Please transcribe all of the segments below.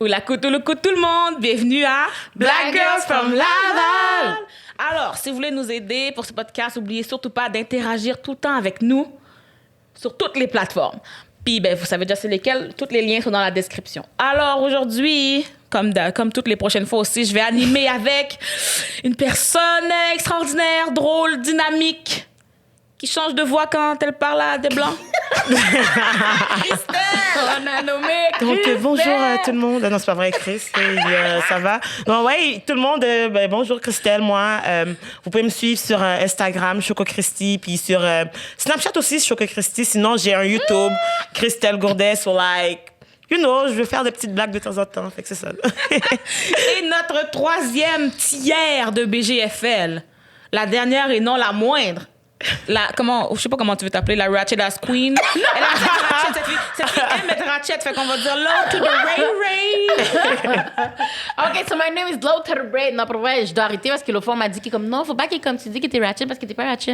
Ou la coupe, tout le coup, tout le monde. Bienvenue à Black Girls from Laval. Alors, si vous voulez nous aider pour ce podcast, n'oubliez surtout pas d'interagir tout le temps avec nous sur toutes les plateformes. Puis, vous savez déjà c'est lesquelles. Tous les liens sont dans la description. Alors, aujourd'hui, comme toutes les prochaines fois aussi, je vais animer avec une personne extraordinaire, drôle, dynamique, qui change de voix quand elle parle à des Blancs. Christelle! On a nommé Christelle! Donc, bonjour à tout le monde. Non, c'est pas vrai, Chris. Ça va? Bon, ouais, tout le monde, bonjour Christelle, moi. Vous pouvez me suivre sur Instagram, Choco Christy, puis sur Snapchat aussi, Choco Christy. Sinon, j'ai un YouTube, Christelle Gourdet, so je veux faire des petites blagues de temps en temps. Fait que c'est ça. Et notre troisième tiers de BGFL, la dernière et non la moindre. Je sais pas comment tu veux t'appeler, la Ratchet Ass Queen. Elle a Ratchet, cette fille aime être Ratchet, fait qu'on va dire low to the Ray. OK, so my name is Low to the Braid. Non, pour vrai, je dois arrêter parce que l'autre fois, on m'a dit que comme non, faut pas que comme tu dis que t'es Ratchet parce que t'es pas Ratchet.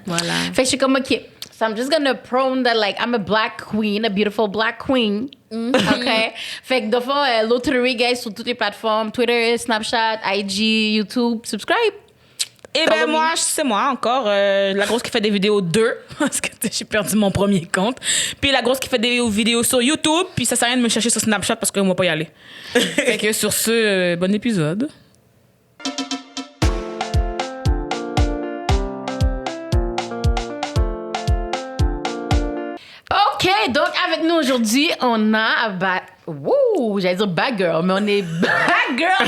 Voilà. Fait que je suis comme, OK, so I'm just gonna prone that like I'm a black queen, a beautiful black queen. OK? Fait que de fois, Low to the Ray, guys, sur toutes les plateformes, Twitter, Snapchat, IG, YouTube, subscribe. Et moi, c'est moi encore, la grosse qui fait des vidéos 2, parce que j'ai perdu mon premier compte. Puis la grosse qui fait des vidéos sur YouTube, puis ça sert à rien de me chercher sur Snapchat parce qu'on va pas y aller. Fait que sur ce, bon épisode. OK, donc avec nous aujourd'hui, on a j'allais dire bad girl, mais on est bad girl.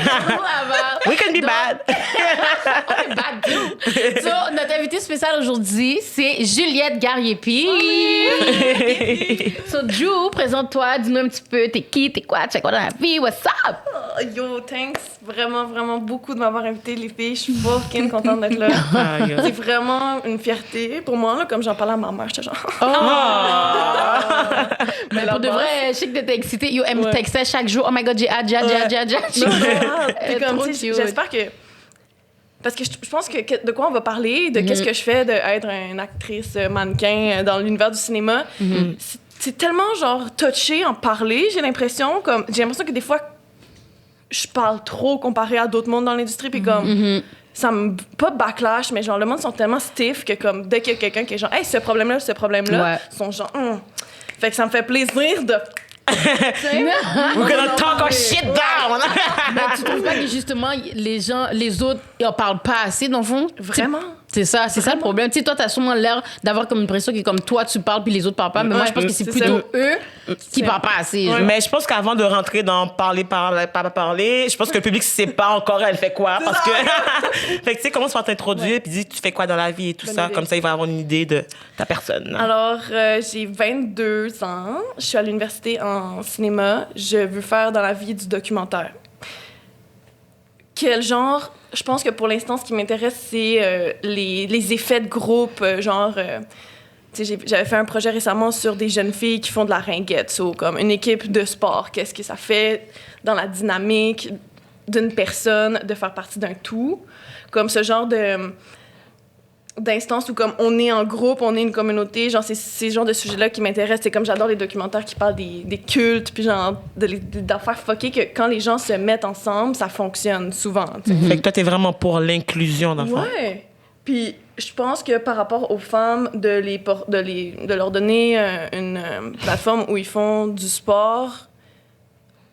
We can be bad. On est bad too. So, notre invitée spéciale aujourd'hui, c'est Juliette Gariepi. So, Ju, présente-toi, dis-nous un petit peu, t'es qui, t'es quoi, tu fais quoi dans la vie, what's up? Yo, thanks vraiment, vraiment beaucoup de m'avoir invité, les filles. Je suis fucking contente d'être là. C'est vraiment une fierté pour moi, là, comme j'en parlais à ma mère, j'étais genre... Mais pour de vrai, je sais que t'étais excitée. Yo, elle me textait chaque jour. Oh my God, j'ai hâte. Comme, j'espère que... Parce que je pense que de quoi on va parler, de qu'est-ce que je fais d'être une actrice mannequin dans l'univers du cinéma, c'est tellement, genre, touché en parler, j'ai l'impression que des fois, je parle trop comparé à d'autres mondes dans l'industrie, puis comme... Ça me... Pas backlash, mais genre, le monde sont tellement stiff que comme, dès qu'il y a quelqu'un qui est genre « Hey, ce problème-là, ils sont genre... Fait que ça me fait plaisir de... We're gonna talk our shit down! Mais tu trouves pas que justement, les autres, ils en parlent pas assez, dans le fond? Vraiment? C'est ça le problème. Tu sais, toi, t'as sûrement l'air d'avoir comme une pression qui est comme toi, tu parles, puis les autres parlent pas. Mais moi, je pense que c'est plutôt eux qui parlent pas assez. Mais je pense qu'avant de rentrer dans parler, je pense que le public sait pas encore elle fait quoi. Parce que. Fait que tu sais, commence par t'introduire, puis dis tu fais quoi dans la vie et tout ça. Comme ça, il va avoir une idée de ta personne. Alors, j'ai 22 ans. Je suis à l'université en cinéma. Je veux faire dans la vie du documentaire. Quel genre? Je pense que pour l'instant, ce qui m'intéresse, c'est les effets de groupe. J'avais fait un projet récemment sur des jeunes filles qui font de la ringuette. Comme une équipe de sport. Qu'est-ce que ça fait dans la dynamique d'une personne de faire partie d'un tout? Comme ce genre d'instance où comme on est en groupe, on est une communauté, genre c'est ce genre de sujet-là qui m'intéresse. C'est comme j'adore les documentaires qui parlent des cultes, puis genre d'affaires fuckées que quand les gens se mettent ensemble, ça fonctionne souvent. Fait que toi, t'es vraiment pour l'inclusion d'enfants. Ouais. Puis je pense que par rapport aux femmes, de leur donner une plateforme où ils font du sport,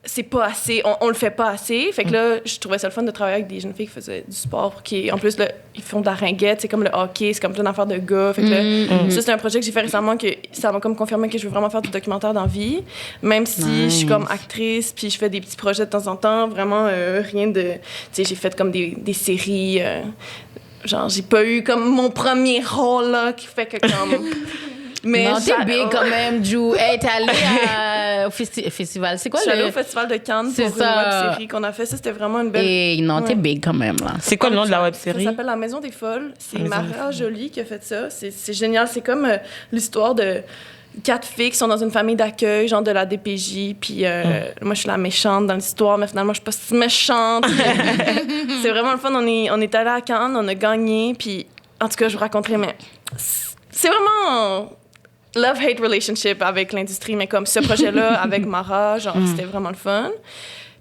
c'est pas assez, on le fait pas assez. Fait que là, je trouvais ça le fun de travailler avec des jeunes filles qui faisaient du sport, qui en plus là, ils font de la ringuette, c'est comme le hockey, c'est comme plein d'affaires de gars. Fait que là, ça c'est un projet que j'ai fait récemment que ça m'a comme confirmé que je veux vraiment faire du documentaire dans la vie, même si je suis comme actrice, puis je fais des petits projets de temps en temps, vraiment rien de, tu sais, j'ai fait comme des séries. Genre, j'ai pas eu comme mon premier rôle là qui fait que comme. Mais non, t'es big quand même, Ju. Hey, t'es allée au festival. C'est quoi je suis allée au festival de Cannes pour une web-série qu'on a fait. Ça, c'était vraiment une belle... Et non, t'es big quand même, là. C'est quoi le nom de la web-série? Ça s'appelle La Maison des Folles. C'est Mara Joly qui a fait ça. C'est génial. C'est comme l'histoire de 4 filles qui sont dans une famille d'accueil, genre de la DPJ. Puis moi, je suis la méchante dans l'histoire, mais finalement, je suis pas si méchante. C'est vraiment le fun. On est allé à Cannes, on a gagné. Puis en tout cas, je vous raconterai, mais c'est vraiment... love-hate relationship avec l'industrie, mais comme ce projet-là avec Mara, genre, c'était vraiment le fun.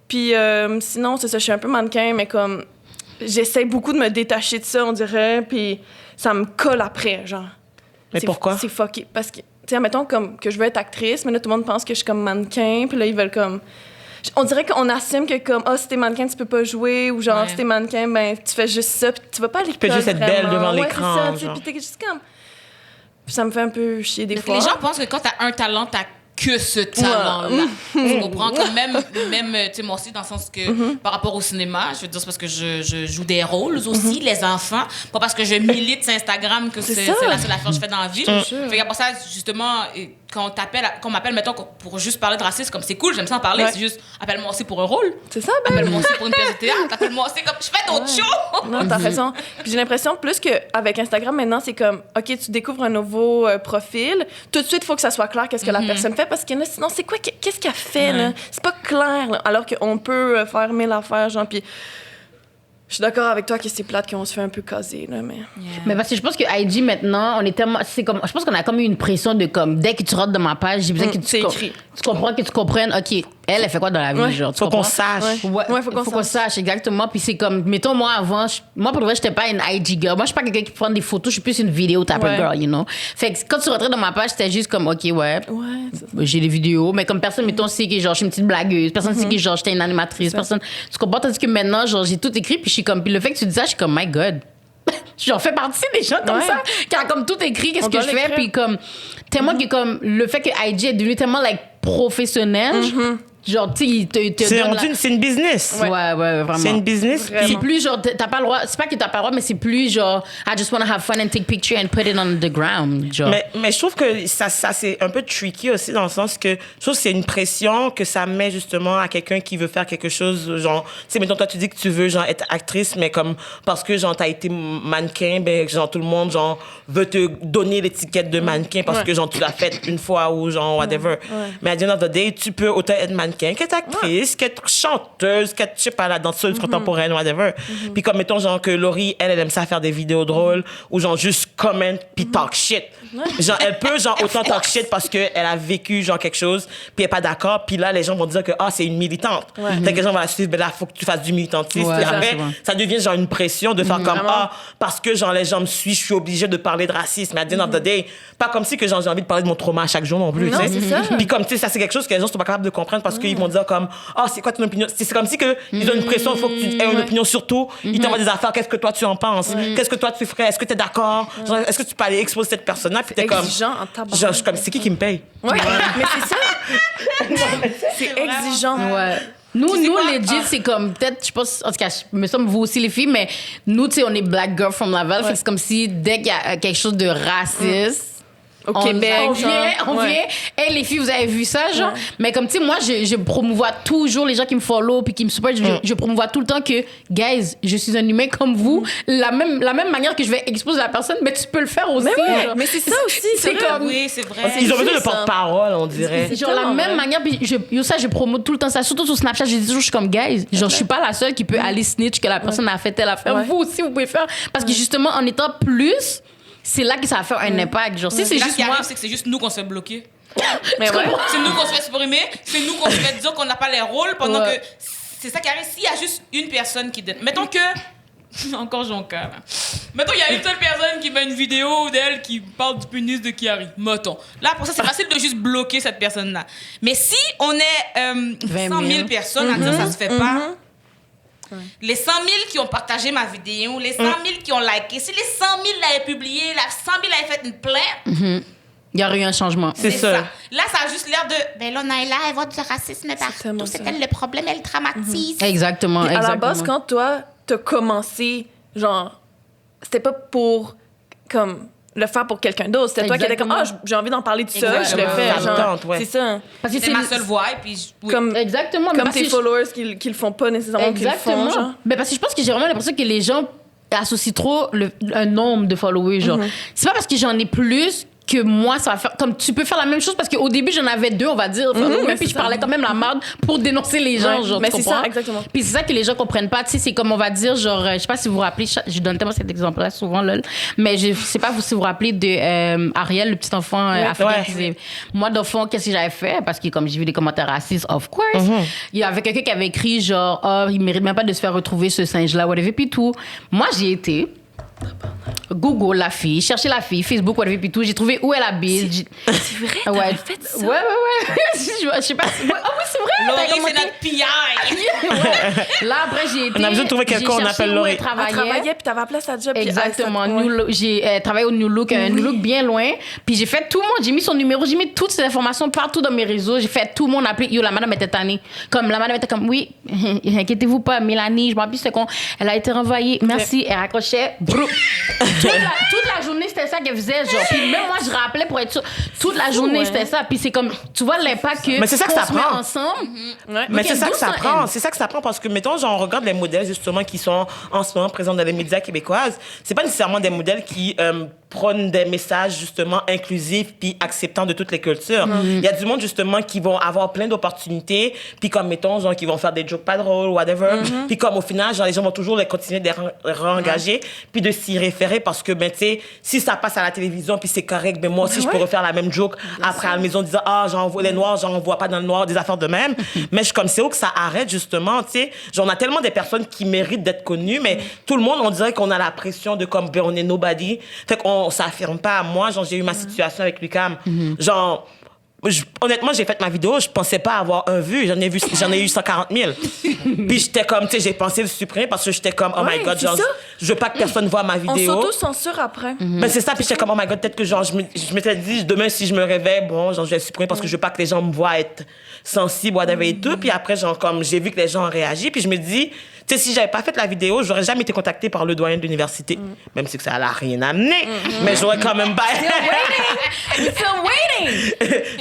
Puis sinon, c'est ça, je suis un peu mannequin, mais comme j'essaie beaucoup de me détacher de ça, on dirait, puis ça me colle après, genre. Mais pourquoi? C'est fucké. Parce que, tu sais, mettons comme que je veux être actrice, mais là, tout le monde pense que je suis comme mannequin, puis là, ils veulent comme... On dirait qu'on assume que comme, si t'es mannequin, tu peux pas jouer, ou genre, si t'es mannequin, ben, tu fais juste ça, puis tu vas pas à l'école. Tu peux juste être belle devant Ouais, l'écran, c'est ça, tu sais, genre. puis t'es juste comme... Puis ça me fait un peu chier des fois. Les gens pensent que quand t'as un talent, t'as que ce talent-là. Tu comprends? Comme même tu sais, moi aussi, dans le sens que par rapport au cinéma, je veux dire, c'est parce que je joue des rôles aussi, les enfants. Pas parce que je milite sur Instagram que c'est la seule affaire que je fais dans la vie. Fait qu'après ça, justement, quand on m'appelle, mettons, pour juste parler de racisme, comme c'est cool, j'aime ça en parler, c'est juste, appelle-moi aussi pour un rôle. C'est ça, ben. Appelle-moi aussi pour une pièce de théâtre. Appelle-moi aussi comme, je fais d'autres choses. Non, t'as raison. Puis j'ai l'impression, plus qu'avec Instagram, maintenant, c'est comme, OK, tu découvres un nouveau profil, tout de suite, il faut que ça soit clair qu'est-ce que la personne fait, parce que là, sinon, c'est quoi, qu'est-ce qu'elle fait, là? C'est pas clair, là. Alors qu'on peut faire 1000 affaires, genre, puis je suis d'accord avec toi que c'est plate qu'on se fait un peu caser, là, mais... Mais parce que je pense que IG, maintenant, on est tellement... C'est comme, je pense qu'on a comme eu une pression de comme, dès que tu rentres dans ma page, j'ai besoin que c'est écrit. tu comprends, que tu comprennes, OK, elle fait quoi dans la vie, genre, tu Faut qu'on comprends? sache. Ouais, faut faut qu'on sache, exactement. Puis c'est comme, mettons, moi, avant, moi, pour le vrai, j'étais pas une IG girl. Moi, je suis pas quelqu'un qui prend des photos, je suis plus une vidéo type girl, you know? Fait que quand tu rentrais dans ma page, c'était juste comme, OK, ouais, j'ai des vidéos, mais comme personne, mettons, sait que genre, je suis une petite blagueuse, personne sait que genre, j'étais une animatrice, personne. Tu comprends? Tandis que maintenant, genre, j'ai tout écrit, puis je suis comme, puis le fait que tu dis ça, je suis comme, my God. J'en fais partie des gens comme ça, qui a comme tout écrit, qu'est-ce que je fais, puis comme, tellement que comme, le fait que IG est devenu tellement, like, professionnel, genre, tu sais, C'est une business. Ouais, vraiment. C'est une business. Vraiment. C'est plus genre, t'as pas le droit, c'est pas que t'as pas le droit, mais c'est plus genre, I just want to have fun and take picture and put it on the ground, genre. Mais je trouve que ça c'est un peu tricky aussi dans le sens que je trouve que c'est une pression que ça met justement à quelqu'un qui veut faire quelque chose, genre, tu sais, mettons, toi, tu dis que tu veux, genre, être actrice, mais comme, parce que, genre, t'as été mannequin, ben, genre, tout le monde, genre, veut te donner l'étiquette de mannequin parce que, genre, tu l'as fait une fois ou, genre, whatever. Mais à the end of the day, tu peux autant être mannequin qu'être actrice, qu'être chanteuse, qu'être, je sais pas, la danseuse contemporaine, whatever. Puis comme, mettons, genre, que Laurie, elle aime ça faire des vidéos drôles ou, genre, juste comment puis talk shit. Genre, elle peut, genre, autant talk shit parce qu'elle a vécu, genre, quelque chose, puis elle est pas d'accord, puis là, les gens vont dire que, c'est une militante. Fait que les gens vont la suivre, ben là, faut que tu fasses du militantisme. Ouais, Puis ça, après, c'est vrai. ça devient, genre, une pression de faire comme, parce que, genre, les gens me suivent, je suis obligée de parler de racisme. Mais à the end of the day, pas comme si que, genre, j'ai envie de parler de mon trauma chaque jour non plus, Non, tu sais. c'est ça. Puis comme, tu sais, ça, c'est quelque chose que les gens sont pas capables de comprendre parce qu'ils vont dire comme, c'est quoi ton opinion? C'est comme si que ils ont une pression, il faut que tu aies une opinion sur tout. Ils t'envoient des affaires, qu'est-ce que toi tu en penses? Qu'est-ce que toi tu ferais? Est-ce que t'es d'accord? Genre, est-ce que tu peux aller exposer cette personne-là? Puis t'es comme, Exigeant en tabarnak. genre, je suis comme, c'est qui me paye? Ouais, mais c'est ça. C'est exigeant. Ouais. Nous, quoi? legit, c'est comme, peut-être, je pense, en tout cas, me semble vous aussi, les filles, mais nous, tu sais, on est black girl from Laval, fait que c'est comme si, dès qu'il y a quelque chose de raciste, Au Québec, on genre. vient. Hey, les filles, vous avez vu ça, genre? Mais comme, tu sais, moi, je promouvois toujours les gens qui me follow puis qui me supportent. Je promouvois tout le temps que, guys, je suis un humain comme vous. La même manière que je vais exposer la personne, mais tu peux le faire aussi. genre. Mais c'est ça aussi. C'est comme... Oui, c'est vrai. Ils ont besoin de juste ça. porte-parole, on dirait. Genre la tellement même vrai. manière, puis je promote tout le temps ça, surtout sur Snapchat, je dis toujours, je suis comme, guys, genre, je suis pas la seule qui peut aller snitch que la personne a fait telle affaire. Vous aussi, vous pouvez faire. Parce que justement, en étant plus, c'est là que ça va faire un impact. Genre, si c'est Là, ce juste qui moi. arrive, c'est que c'est juste nous qu'on se fait bloquer. Mais ouais. C'est nous qu'on se fait supprimer, c'est nous qu'on se fait dire qu'on n'a pas les rôles pendant Ouais. que c'est ça qui arrive. S'il y a juste une personne qui donne. Mettons que. Encore Jonca, là. Mettons qu'il y a une seule personne qui met une vidéo d'elle qui parle du pénis de Kiari. Mettons. Là, pour ça, c'est facile de juste bloquer cette personne-là. Mais si on est 100 000 personnes à dire ça se fait pas. Les 100 000 qui ont partagé ma vidéo, les 100 000 qui ont liké, si les 100 000 l'avaient publié, les 100 000 avaient fait une plainte, Il y aurait eu un changement. C'est ça. Là, ça a juste l'air de. Ben là, Naïla, elle voit du racisme partout. tellement C'est ça. elle le problème, elle traumatise. Exactement. Puis à la exactement. base, quand toi, t'as commencé, genre, c'était pas pour, comme, le faire pour quelqu'un d'autre. C'était toi qui étais comme, j'ai envie d'en parler de ça, je le Exactement. fais. Ça me Genre, tente, ouais. c'est ça. Parce que C'est ma seule voix, et puis. Oui. Comme, Exactement. mais comme parce tes que followers qui le font pas nécessairement, qui le font, genre. Mais parce que je pense que j'ai vraiment l'impression que les gens associent trop un nombre de followers. Genre, c'est pas parce que j'en ai plus que moi, ça va faire... Comme tu peux faire la même chose parce qu'au début, j'en avais 2, on va dire. Même puis je parlais quand même la merde pour dénoncer les gens, genre, mais tu c'est comprends? ça, exactement. Puis c'est ça que les gens comprennent pas. Tu sais, c'est comme on va dire, genre, je sais pas si vous vous rappelez, je donne tellement cet exemple-là souvent, lol, mais je sais pas si vous vous rappelez de Ariel, le petit enfant africain qui disait... Moi, d'enfant, qu'est-ce que j'avais fait? Parce que comme j'ai vu des commentaires racistes, of course, il y avait quelqu'un qui avait écrit, genre, oh, il mérite même pas de se faire retrouver ce singe-là, whatever, puis tout. Moi, j'y été. Google la fille, chercher la fille, Facebook, whatever, puis tout. J'ai trouvé où elle habite. C'est vrai, t'avais fait ça? Ouais. Je sais pas. Ah oui, c'est vrai. Laurie, t'as c'est commenté. notre PI. Ouais. Là, après, j'ai été. On a besoin de trouver quelqu'un, on appelle Laurie. Elle travaillait, puis t'avais appelé sa job. puis Exactement. elle- New Look. J'ai travaillé au New Look, un New Look bien loin. Puis j'ai fait tout le monde. J'ai mis son numéro, j'ai mis toutes ces informations partout dans mes réseaux. J'ai fait tout le monde appeler. Yo, la madame était tannée. Comme la madame était comme, oui, inquiétez-vous pas, Mélanie, je me rappelle, c'est con. Elle a été renvoyée. Merci. Elle raccrochait. Brou. toute la journée, c'était ça qu'elle faisait. Genre. Puis même moi, je rappelais pour être sûre. Toute la journée, c'était ça. Puis c'est comme, tu vois l'impact que. Mais c'est ça que qu'on ça se met prend. ensemble. Mais Ok, c'est ça que ça 1200 prend. M. C'est ça que ça prend parce que, mettons, genre, on regarde les modèles, justement, qui sont en ce moment présents dans les médias québécoises. C'est pas nécessairement des modèles qui prônent des messages, justement, inclusifs puis acceptants de toutes les cultures. Il y a du monde, justement, qui vont avoir plein d'opportunités puis comme, mettons, genre, qui vont faire des jokes pas drôles, whatever. Puis comme, au final, genre, les gens vont toujours les continuer de les re-engager puis de s'y référer parce que, ben, tu sais, si ça passe à la télévision puis c'est correct, ben, moi aussi, je peux refaire la même joke après à la maison disant, ah, j'en vois les noirs, j'en vois pas dans le noir, des affaires de même. Mais je suis comme, c'est où que ça arrête, justement, tu sais. Genre, on a tellement des personnes qui méritent d'être connues, mais tout le monde, on dirait qu'on a la pression de comme, ben, on est nobody. Fait qu'on s'affirme pas. Moi, genre, j'ai eu ma situation avec Lucam. Genre, honnêtement, j'ai fait ma vidéo, je pensais pas avoir un vu. J'en ai eu 140 000. Puis j'étais comme, tu sais, j'ai pensé le supprimer parce que j'étais comme, oh my Ouais, God, c'est genre, ça. je veux pas que personne voit ma On vidéo. s'auto-censure après. Ben c'est ça, puis j'étais comme, oh my God, peut-être que genre, je m'étais dit, demain, si je me réveille, bon, genre, je vais le supprimer parce que je veux pas que les gens me voient être sensible, whatever et tout. Puis après, genre, comme, j'ai vu que les gens ont réagi, puis je me dis, tu sais, si j'avais pas fait la vidéo, j'aurais jamais été contactée par le doyen de l'université. Même si que ça n'a rien amené, mais j'aurais quand même pas... Still waiting.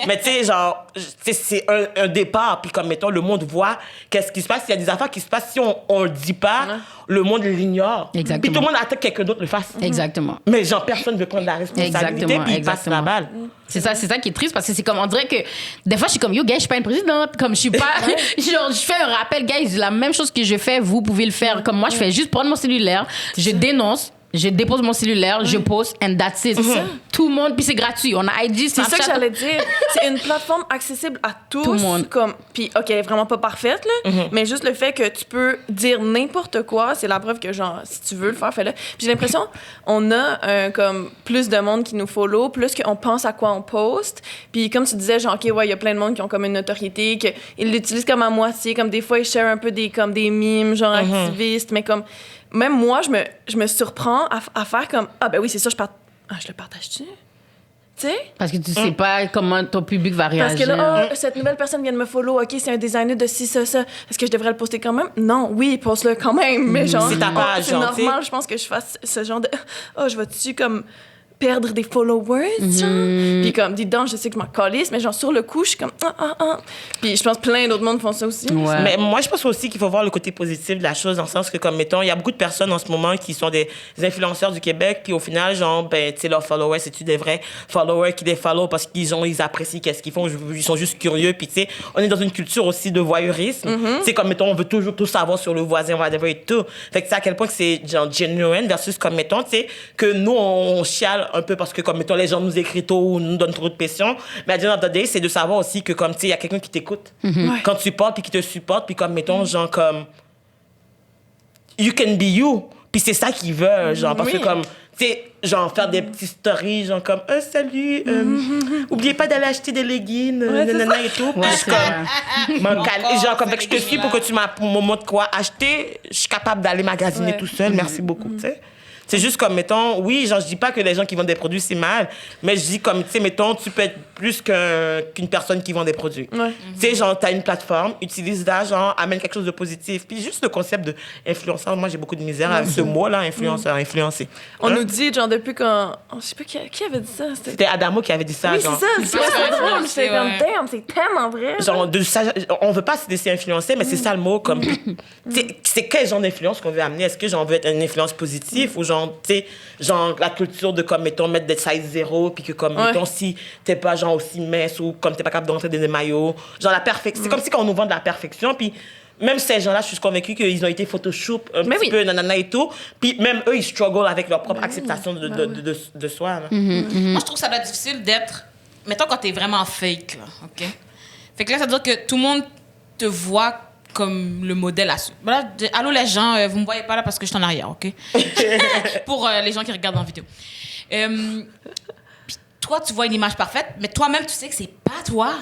Mais tu sais, genre, c'est un départ. Puis comme, mettons, le monde voit qu'est-ce qui se passe. Il y a des affaires qui se passent. Si on le dit pas, le monde l'ignore. Exactement. Puis tout le monde attend que quelqu'un d'autre le fasse. Exactement. Mais genre, personne ne veut prendre la responsabilité. Exactement, Puis il passe la balle. C'est ça qui est triste parce que c'est comme, on dirait que des fois, je suis comme, yo, gars, je suis pas une présidente. Comme, je suis pas. Genre, je fais un rappel, guys, la même chose que je fais, vous pouvez le faire. Comme moi, je fais juste prendre mon cellulaire, je dénonce. Je dépose mon cellulaire, je poste, and that's it. Tout le monde, puis c'est gratuit. On a IG, C'est ça que j'allais dire. C'est une plateforme accessible à tous. Tout le monde. Comme, puis, OK, elle est vraiment pas parfaite, là, mais juste le fait que tu peux dire n'importe quoi, c'est la preuve que, genre, si tu veux le faire, fais-le. Puis j'ai l'impression, on a comme plus de monde qui nous follow, plus qu'on pense à quoi on poste. Puis comme tu disais, genre, OK, ouais, il y a plein de monde qui ont comme une notoriété, qu'ils l'utilisent comme à moitié, comme des fois, ils share un peu des mimes, genre activistes, mais comme... Même moi, je me surprends à faire comme « Ah, ben oui, c'est ça, je le partage-tu? » Tu sais? Parce que tu sais pas comment ton public va réagir. Parce que là, cette nouvelle personne vient de me follow, OK, c'est un designer de ci, ça. Est-ce que je devrais le poster quand même? Non, oui, poste-le quand même. Mais genre, C'est ta page, c'est genre, normal, je pense que je fasse ce genre de « Oh, je vais-tu comme... perdre des followers, genre. Puis comme, dis donc, je sais que je m'en calisse, mais genre, sur le coup, je suis comme, Puis je pense plein d'autres mondes font ça aussi. Ouais. Mais moi, je pense aussi qu'il faut voir le côté positif de la chose, dans le sens que, comme, mettons, il y a beaucoup de personnes en ce moment qui sont des influenceurs du Québec, puis au final, genre, ben, tu sais, leurs followers, c'est-tu des vrais followers qui les follow parce ils apprécient qu'est-ce qu'ils font, ils sont juste curieux, puis tu sais, on est dans une culture aussi de voyeurisme. C'est comme, mettons, on veut toujours tout savoir sur le voisin, whatever et tout. Fait que c'est à quel point que c'est, genre, genuine versus, comme, mettons, tu sais, que nous, on chiale un peu parce que, comme, mettons, les gens nous écrivent tôt ou nous donnent trop de pression. Mais à the end of the day, c'est de savoir aussi que, comme, tu sais, il y a quelqu'un qui t'écoute quand tu parles, puis qui te supporte, puis comme, mettons, genre, comme, you can be you. Puis c'est ça qu'ils veulent, genre, parce que, comme, tu sais, genre, faire des petites stories, genre, comme, salut, oubliez pas d'aller acheter des leggings, nanana et tout. Puis je suis comme, genre, comme, fait que je te suis pour que tu me montres quoi acheter. Je suis capable d'aller magasiner tout seul, merci beaucoup, tu sais. C'est juste comme, mettons, oui, genre, je dis pas que les gens qui vendent des produits, c'est mal, mais je dis comme, tu sais, mettons, tu peux être plus qu'une personne qui vend des produits. Tu sais, genre, t'as une plateforme, utilise-la, genre, amène quelque chose de positif. Puis juste le concept de influenceur, moi, j'ai beaucoup de misère avec ce mot-là, influenceur, influencer. On nous dit, genre, depuis quand... Je sais pas qui avait dit ça. C'était Adamo qui avait dit ça, Oui, genre. c'est ça. C'est drôle. C'est comme, ouais. damn, c'est tellement vrai. Genre, on veut pas se laisser influencer, mais c'est ça le mot, comme... c'est quel genre d'influence qu'on veut amener? Est-ce que, genre, on veut être une influence positive ou genre genre, tu sais, genre la culture de, comme, mettons, mettre des size 0, puis que, comme, Ouais. mettons, si t'es pas, genre, aussi mince ou comme t'es pas capable de rentrer dans des maillots, genre, la perfection. C'est comme si quand on nous vend de la perfection, puis même ces gens-là, je suis convaincue qu'ils ont été Photoshop un Mais petit oui. peu, nanana et tout, puis même eux, ils struggle avec leur propre acceptation de soi. Là. Moi, je trouve que ça doit être difficile d'être. Mettons quand t'es vraiment fake, là, OK? Fait que là, ça veut dire que tout le monde te voit comme le modèle à suivre. Voilà, allô les gens, vous me voyez pas là parce que je suis en arrière, OK? Pour les gens qui regardent en vidéo. Puis toi, tu vois une image parfaite, mais toi-même, tu sais que c'est pas toi.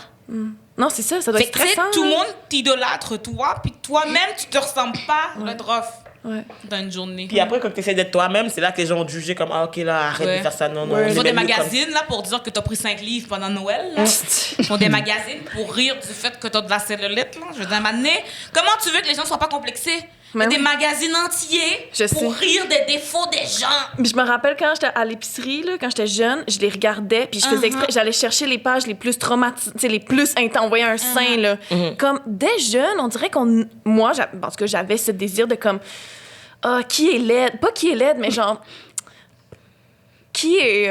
Non, c'est ça doit Fait être que tu sais, stressant. tout le là. monde t'idolâtre, toi, puis toi-même, tu te ressembles pas. Ça doit être rough Ouais. dans une journée. Puis après, quand tu essaies d'être toi-même, c'est là que les gens vont te juger comme, ah, OK, là, arrête Ouais. de faire ça, non, non. Ouais. on Ils est font des mieux comme- magazines là, pour dire que tu as pris 5 livres pendant Noël. Là. Ils font des magazines pour rire du fait que tu as de la cellulite. Là. Je veux dire, à un moment donné, comment tu veux que les gens soient pas complexés? Il y a Mais des oui. magazines entiers Je pour sais. rire des défauts des gens. Puis je me rappelle quand j'étais à l'épicerie, là, quand j'étais jeune, je les regardais, puis je faisais exprès, j'allais chercher les pages les plus traumatisantes, les plus intenses. On voyait un sein, là. Comme, dès jeune, on dirait qu'on... Moi, parce que j'avais ce désir de comme... Ah, qui est laide? Pas qui est laide, mais genre... Qui est...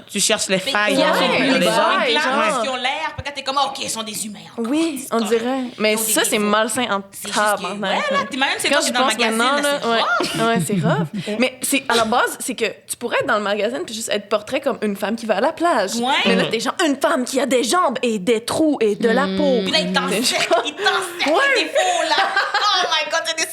Tu cherches les failles Ouais, dans ouais, les les gens. failles, gens genre. qui ont l'air, puis quand t'es comme, OK, ils sont des humains. encore. Oui, C'est on correct. dirait. Mais Ils ont des ça, c'est défauts. malsain en C'est juste que, ouais, tabarnak. là, t'es- même c'est Quand toi qui je es dans le pense magazine, maintenant, là, là, c'est ouais, c'est rough. Mais c'est, à la base, c'est que tu pourrais être dans le magazine puis juste être portrait comme une femme qui va à la plage. Ouais. Mais là, t'es genre une femme qui a des jambes et des trous et de la peau. Puis là, ils t'enseignent les défauts, là. Oh my God, c'est des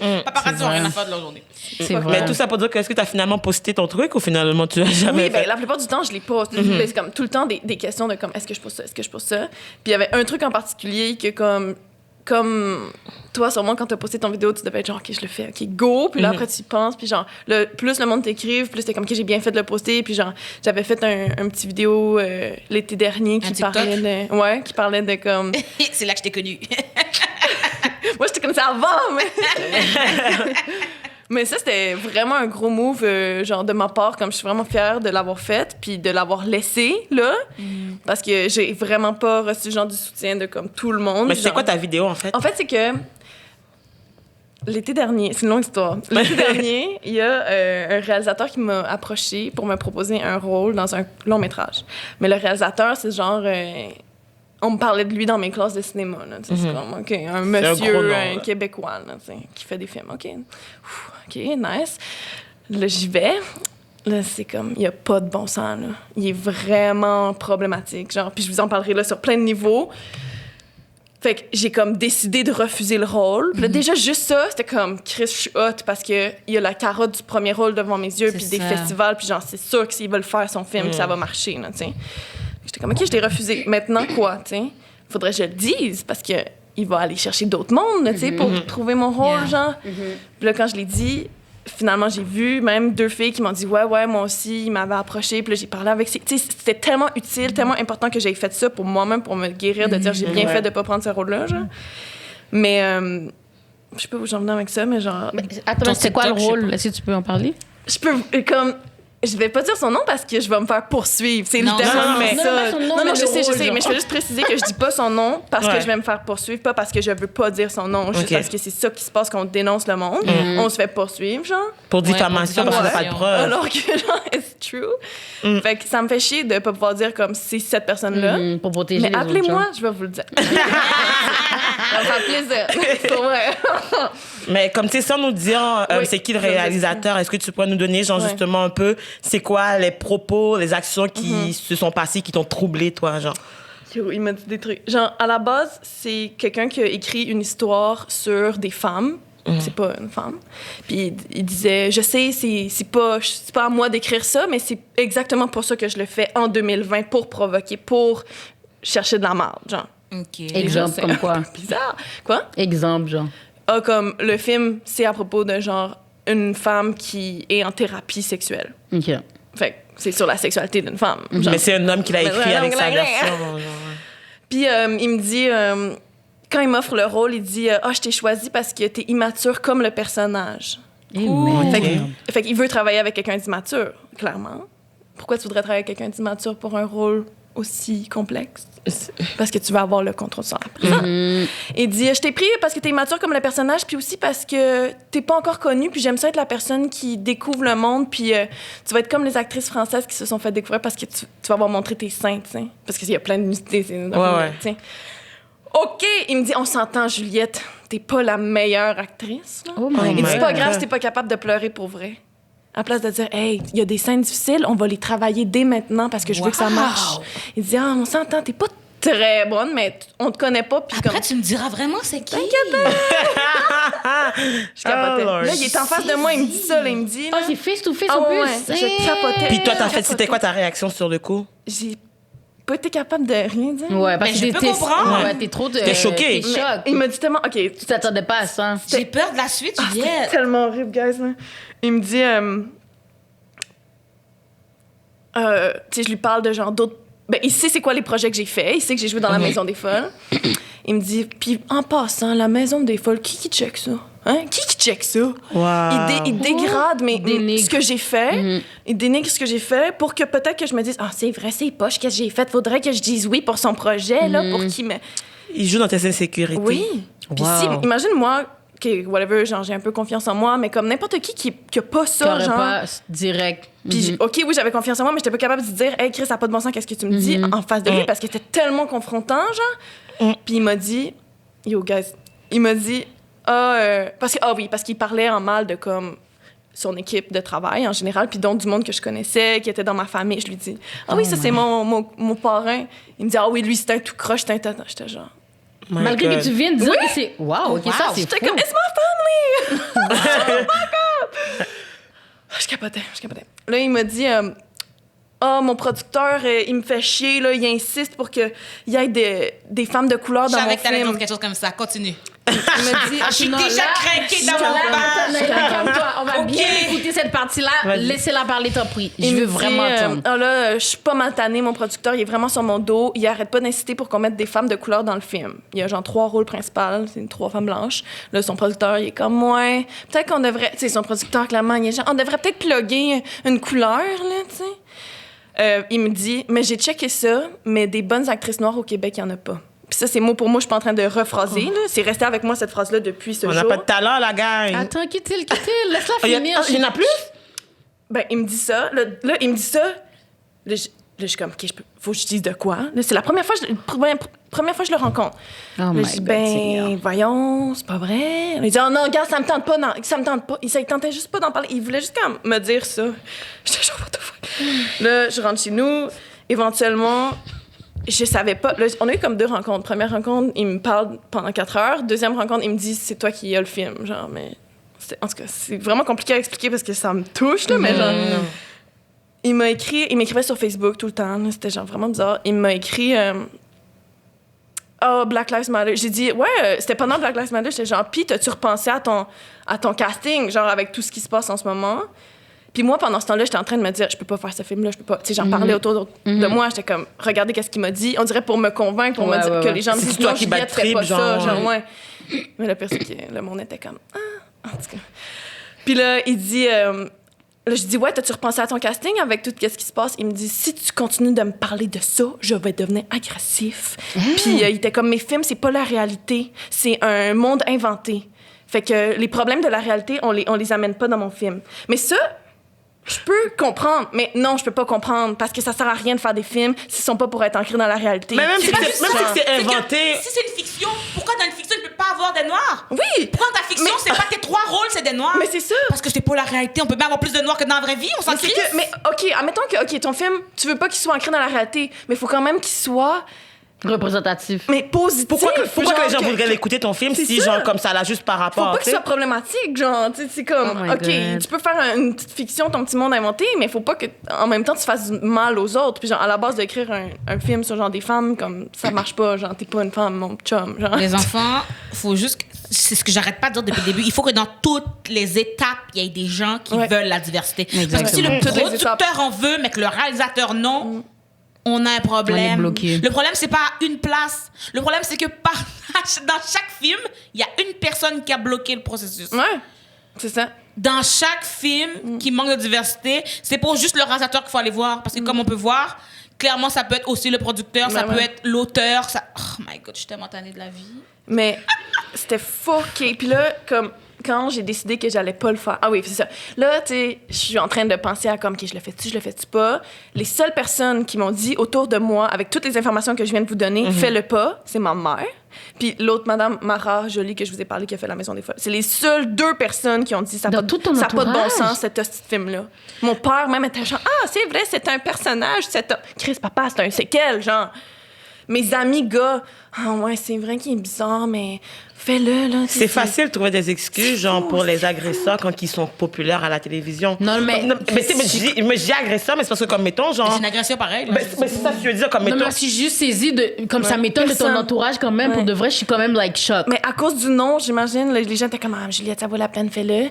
savages. Paparazzi ont rien à faire de leur journée. C'est vrai. Mais tout ça pour dire que est-ce que tu as finalement posté ton truc ou finalement tu l'as jamais Oui, ben, fait? la plupart du temps, je les poste. C'est comme tout le temps des questions de comme est-ce que je poste ça, est-ce que je poste ça. Puis il y avait un truc en particulier que comme toi, sûrement, quand t'as posté ton vidéo, tu devais être genre, OK, je le fais, OK, go. Puis là, après, tu y penses. Puis genre, plus le monde t'écrive, plus t'es comme, OK, j'ai bien fait de le poster. Puis genre, j'avais fait un petit vidéo l'été dernier qui TikTok? parlait de... Ouais, qui parlait de comme... C'est là que je t'ai connue. Moi, je te connaissais avant, mais... Mais ça, c'était vraiment un gros move, genre, de ma part, comme je suis vraiment fière de l'avoir fait, puis de l'avoir laissé, là, parce que j'ai vraiment pas reçu, genre, du soutien de, comme, tout le monde. Mais c'est genre. quoi ta vidéo en fait? En fait, c'est que l'été dernier, c'est une longue histoire. L'été dernier, il y a un réalisateur qui m'a approché pour me proposer un rôle dans un long métrage. Mais le réalisateur, c'est genre... on me parlait de lui dans mes classes de cinéma. Là, tu sais, c'est comme, OK, un monsieur, gros nom, un là. Québécois là, tu sais, qui fait des films. OK, OK, nice. Là, j'y vais. Là, c'est comme, il n'y a pas de bon sens. Là. Il est vraiment problématique. Genre, puis je vous en parlerai là sur plein de niveaux. Fait que j'ai comme décidé de refuser le rôle. Puis là, déjà, juste ça, c'était comme, Chris, je suis hot parce qu'il y a la carotte du premier rôle devant mes yeux, C'est puis des ça. festivals, puis genre, c'est sûr que s'ils veulent faire son film, ça va marcher, là, tu sais. J'étais comme, OK, je l'ai refusé. Maintenant, quoi, tu sais? Faudrait que je le dise parce que il va aller chercher d'autres mondes, là, tu sais, pour trouver mon rôle, Yeah. genre. Puis là, quand je l'ai dit, finalement, j'ai vu même 2 filles qui m'ont dit, ouais, moi aussi, ils m'avaient approché. Puis là, j'ai parlé avec ces... Tu sais, c'était tellement utile, tellement important que j'ai fait ça pour moi-même, pour me guérir, de dire, j'ai bien fait de pas prendre ce rôle-là, genre. Mais, je sais pas où j'en venais avec ça, mais genre... Attends, Ton mais c'est quoi le TikTok, je sais rôle? Est-ce que tu peux en parler? Je peux, comme... Je vais pas dire son nom parce que je vais me faire poursuivre. C'est Non, littéralement non, mais non, ça. pas son nom, mais je le sais, rôle, mais genre. je vais juste préciser que je dis pas son nom parce Ouais. que je vais me faire poursuivre, pas parce que je veux pas dire son nom, juste Ok. parce que c'est ça qui se passe quand on dénonce le monde. On se fait poursuivre, genre. Pour diffamation pour parce qu'on n'a pas de diffamation. preuves. Alors que, genre, it's true. Fait que ça me fait chier de pas pouvoir dire comme c'est cette personne-là. Pour protéger Mais les autres appelez-moi, gens. je vais vous le dire. Ça me fait plaisir. Pour vrai. Mais comme tu sais, sans nous dire Oui, c'est qui le je vais vous réalisateur, est-ce que tu pourrais nous donner, genre, Ouais. justement, un peu, c'est quoi les propos, les actions qui se sont passées, qui t'ont troublé, toi, genre? Yo, il m'a dit des trucs. Genre, à la base, c'est quelqu'un qui a écrit une histoire sur des femmes. C'est pas une femme. Puis il disait, je sais, c'est pas à moi d'écrire ça, mais c'est exactement pour ça que je le fais en 2020, pour provoquer, pour chercher de la merde, genre. OK. Exemple, C'est comme quoi? bizarre. Quoi? Exemple, genre. Ah, comme le film, c'est à propos de genre une femme qui est en thérapie sexuelle. OK. Fait que c'est sur la sexualité d'une femme. genre. Mais c'est un homme qui l'a Mais écrit ouais, avec sa ouais, version. genre, ouais. Puis il me dit, quand il m'offre le rôle, il dit « Ah, je t'ai choisi parce que t'es immature comme le personnage. Eh, merde. Fait qu'il veut travailler avec quelqu'un d'immature, clairement. Pourquoi tu voudrais travailler avec quelqu'un d'immature pour un rôle aussi complexe. Parce que tu vas avoir le contrôle sur la personne. Il dit, je t'ai pris parce que t'es immature comme le personnage, puis aussi parce que t'es pas encore connue, puis j'aime ça être la personne qui découvre le monde, puis tu vas être comme les actrices françaises qui se sont fait découvrir parce que tu vas avoir montré tes seins, tu sais. Parce qu'il y a plein de nudité. Ouais. OK! Il me dit, on s'entend, Juliette, t'es pas la meilleure actrice. Là. Oh my Il dit, God. c'est pas grave si t'es pas capable de pleurer pour vrai. À la place de dire, hey, il y a des scènes difficiles, on va les travailler dès maintenant parce que je veux que ça marche. Il dit, on s'entend, t'es pas très bonne, mais on te connaît pas. Puis Après, tu me diras vraiment c'est qui. je capotais. Oh, Lord. Là, il est en face de moi, il me dit ça, là, il me dit. Oh, Là, c'est face-to-face ah en ouais, plus. je capotais. Puis toi, Capotais. c'était quoi ta réaction sur le coup? J'ai pas été capable de rien dire. Ouais, parce Mais que je peux comprendre. Ouais, t'es trop... T'es choquée. T'es Mais choquée. il m'a dit tellement, OK, Tu t'attendais pas à ça. J'ai peur de la suite, c'était Juliette. tellement horrible, guys. Là. Il me dit, tu sais, je lui parle de genre d'autres. Ben, il sait c'est quoi les projets que j'ai faits. Il sait que j'ai joué dans la Maison des Folles. Il me dit, puis en passant, la Maison des Folles, qui check ça? Hein? Qui check ça? Wow. Il dégrade Dénigre. ce que j'ai fait. Il dénigre ce que j'ai fait pour que peut-être que je me dise, ah, c'est vrai, c'est poche, qu'est-ce que j'ai fait? Faudrait que je dise oui pour son projet, là, pour qu'il me. Il joue dans tes insécurités. Oui. Puis Wow. si, imagine-moi, OK, whatever, genre, j'ai un peu confiance en moi, mais comme n'importe qui a pas ça, T'aurais genre. pas direct. Puis, OK, oui, j'avais confiance en moi, mais j'étais pas capable de dire, hey, Chris, ça n'a pas de bon sens, qu'est-ce que tu me dis en face de lui, parce que c'était tellement confrontant, genre. Puis il m'a dit, yo, guys, il m'a dit, parce qu'il parlait en mal de comme son équipe de travail en général, puis donc du monde que je connaissais, qui était dans ma famille. Je lui dis, ah oui, ça, c'est mon parrain. Il me dit, ah oui, lui, c'était un tout croche, c'était un tata. J'étais genre, My Malgré God. que tu viennes dire que c'est... Wow, OK, ça, c'est j'étais fou. comme, it's my family! Oh my God! Je capotais. Là, il m'a dit, mon producteur, il me fait chier, là, il insiste pour qu'il y ait des femmes de couleur Je dans savais mon que t'allais film. dire quelque chose comme ça. Continue. Il m'a dit, Je suis Non, déjà là, craquée dans là, mon bain. calme-toi. On va OK. bien écouter cette partie-là. Vas-y. Laissez-la parler, t'as pris. Je il me veux dit, vraiment entendre. Ah là, je suis pas mal tannée, mon producteur, il est vraiment sur mon dos. Il arrête pas d'insister pour qu'on mette des femmes de couleur dans le film. Il y a genre 3 rôles principaux, c'est 3 femmes blanches. Là, son producteur, il est comme, ouais, peut-être qu'on devrait... Tu sais, son producteur, clairement, il est genre, on devrait peut-être plugger une couleur, là, tu sais. Il me dit, mais j'ai checké ça, mais des bonnes actrices noires au Québec, il y en a pas. Puis ça, c'est mot pour mot, je suis pas en train de rephraser, là. C'est resté avec moi, cette phrase-là, depuis ce On jour. n'a pas de talent, la gang. Attends, quitte-le. Laisse-la Il y finir. en a plus? Ben, il me dit ça. Là, il me dit ça. Là, je suis comme, OK, faut que je dise de quoi. Là, c'est la première fois que je le rencontre. Oh Là, my je dis, God, Seigneur. voyons, c'est pas vrai. Il dit, oh non, regarde, ça me tente pas. Non, ça me tente pas. Il tentait juste pas d'en parler. Il voulait juste comme me dire ça. J'étais genre, what the fuck. Là, je rentre chez nous. Éventuellement, je savais pas. Là, on a eu comme 2 rencontres. Première rencontre, il me parle pendant 4 heures. Deuxième rencontre, il me dit, c'est toi qui as le film. Genre, mais. En tout cas, c'est vraiment compliqué à expliquer parce que ça me touche, là, mais genre. Il m'écrivait sur Facebook tout le temps. Là, c'était genre vraiment bizarre. Il m'a écrit. Black Lives Matter. J'ai dit, ouais, c'était pendant Black Lives Matter. J'étais genre, pis t'as-tu repensé à ton casting, genre avec tout ce qui se passe en ce moment? Puis moi, pendant ce temps-là, j'étais en train de me dire, je peux pas faire ce film-là, je peux pas. Tu sais, j'en parlais autour de moi, j'étais comme, regardez qu'est-ce qu'il m'a dit. On dirait pour me convaincre, pour me dire que les gens me C'est disent, toi non, qui Juliette, bad fais trip, pas ça, genre, genre, ouais. Mais la personne le monde était comme, en tout cas. Puis là, il dit, là, je dis, ouais, t'as-tu repensé à ton casting avec tout ce qui se passe? Il me dit, si tu continues de me parler de ça, je vais devenir agressif. Puis il était comme, mes films, c'est pas la réalité, c'est un monde inventé. Fait que les problèmes de la réalité, on les amène pas dans mon film. Mais ça, je peux comprendre, mais non, je peux pas comprendre parce que ça sert à rien de faire des films s'ils sont pas pour être ancrés dans la réalité. Mais même si pas juste ça. c'est inventé. Si c'est une fiction, pourquoi dans une fiction, il ne peut pas avoir des noirs? Oui! Pourquoi dans ta fiction, c'est pas tes 3 rôles, c'est des noirs? Mais c'est ça! Parce que c'est pas la réalité. On peut bien avoir plus de noirs que dans la vraie vie. On s'en Mais c'est crisse. que, mais OK, admettons que OK, ton film, tu veux pas qu'il soit ancré dans la réalité, mais il faut quand même qu'il soit Représentatif. mais positif. Pourquoi que les gens genre voudraient l'écouter ton film c'est si, ça. genre, comme ça, là, juste par Faut rapport, pas tu qu'il sais? soit problématique, genre, tu sais, c'est comme, Oh my OK, God. tu peux faire une petite fiction, ton petit monde inventé, mais faut pas que, en même temps, tu fasses mal aux autres. Puis, genre, à la base d'écrire un film sur, genre, des femmes, comme, ça marche pas, genre, t'es pas une femme, mon chum, genre. Les enfants, faut juste. C'est ce que j'arrête pas de dire depuis le début. Il faut que dans toutes les étapes, il y ait des gens qui Ouais. veulent la diversité. Parce que si Exactement. le Toutes les producteur en veut, mais que le réalisateur non, on a un problème. On est bloqué. Le problème, c'est pas une place. Le problème, c'est que dans chaque film, il y a une personne qui a bloqué le processus. Ouais, c'est ça. Dans chaque film qui manque de diversité, c'est pour juste le réalisateur qu'il faut aller voir. Parce que comme on peut voir clairement, ça peut être aussi le producteur, ça Ben peut ouais. être l'auteur. Ça... Oh my God, je suis tellement tannée de la vie. Mais c'était fucké. Puis là, comme quand j'ai décidé que j'allais pas le faire. Ah oui, c'est ça. Là, tu sais, je suis en train de penser à comme, OK, je le fais-tu pas? Les seules personnes qui m'ont dit autour de moi, avec toutes les informations que je viens de vous donner, fais-le pas, c'est ma mère. Puis l'autre, Madame Mara Jolie, que je vous ai parlé, qui a fait La Maison des Folles. C'est les seules 2 personnes qui ont dit ça n'a Dans tout ton pas de bon entourage? sens, cette hostie de film-là. Mon père, même, était genre, ah, c'est vrai, c'est un personnage. Chris, papa, c'est un séquel, genre. Mes amis gars, ah ouais, c'est vrai qu'il est bizarre, mais fais-le, là. C'est facile de trouver des excuses, genre, pour les agresseurs quand ils sont populaires à la télévision. Non, mais... mais tu sais, je dis agresseur, mais c'est parce que, comme, mettons, genre... C'est une agression pareille. là. Mais c'est ça que je veux dire, comme, Non, mettons... mais je suis juste saisie de... Comme ça m'étonne de ton Personne. entourage quand même. Pour Ouais. de vrai, je suis quand même, like, choc. Mais à cause du nom, j'imagine, les gens étaient comme, ah, Juliette, ça vaut la peine, fais-le.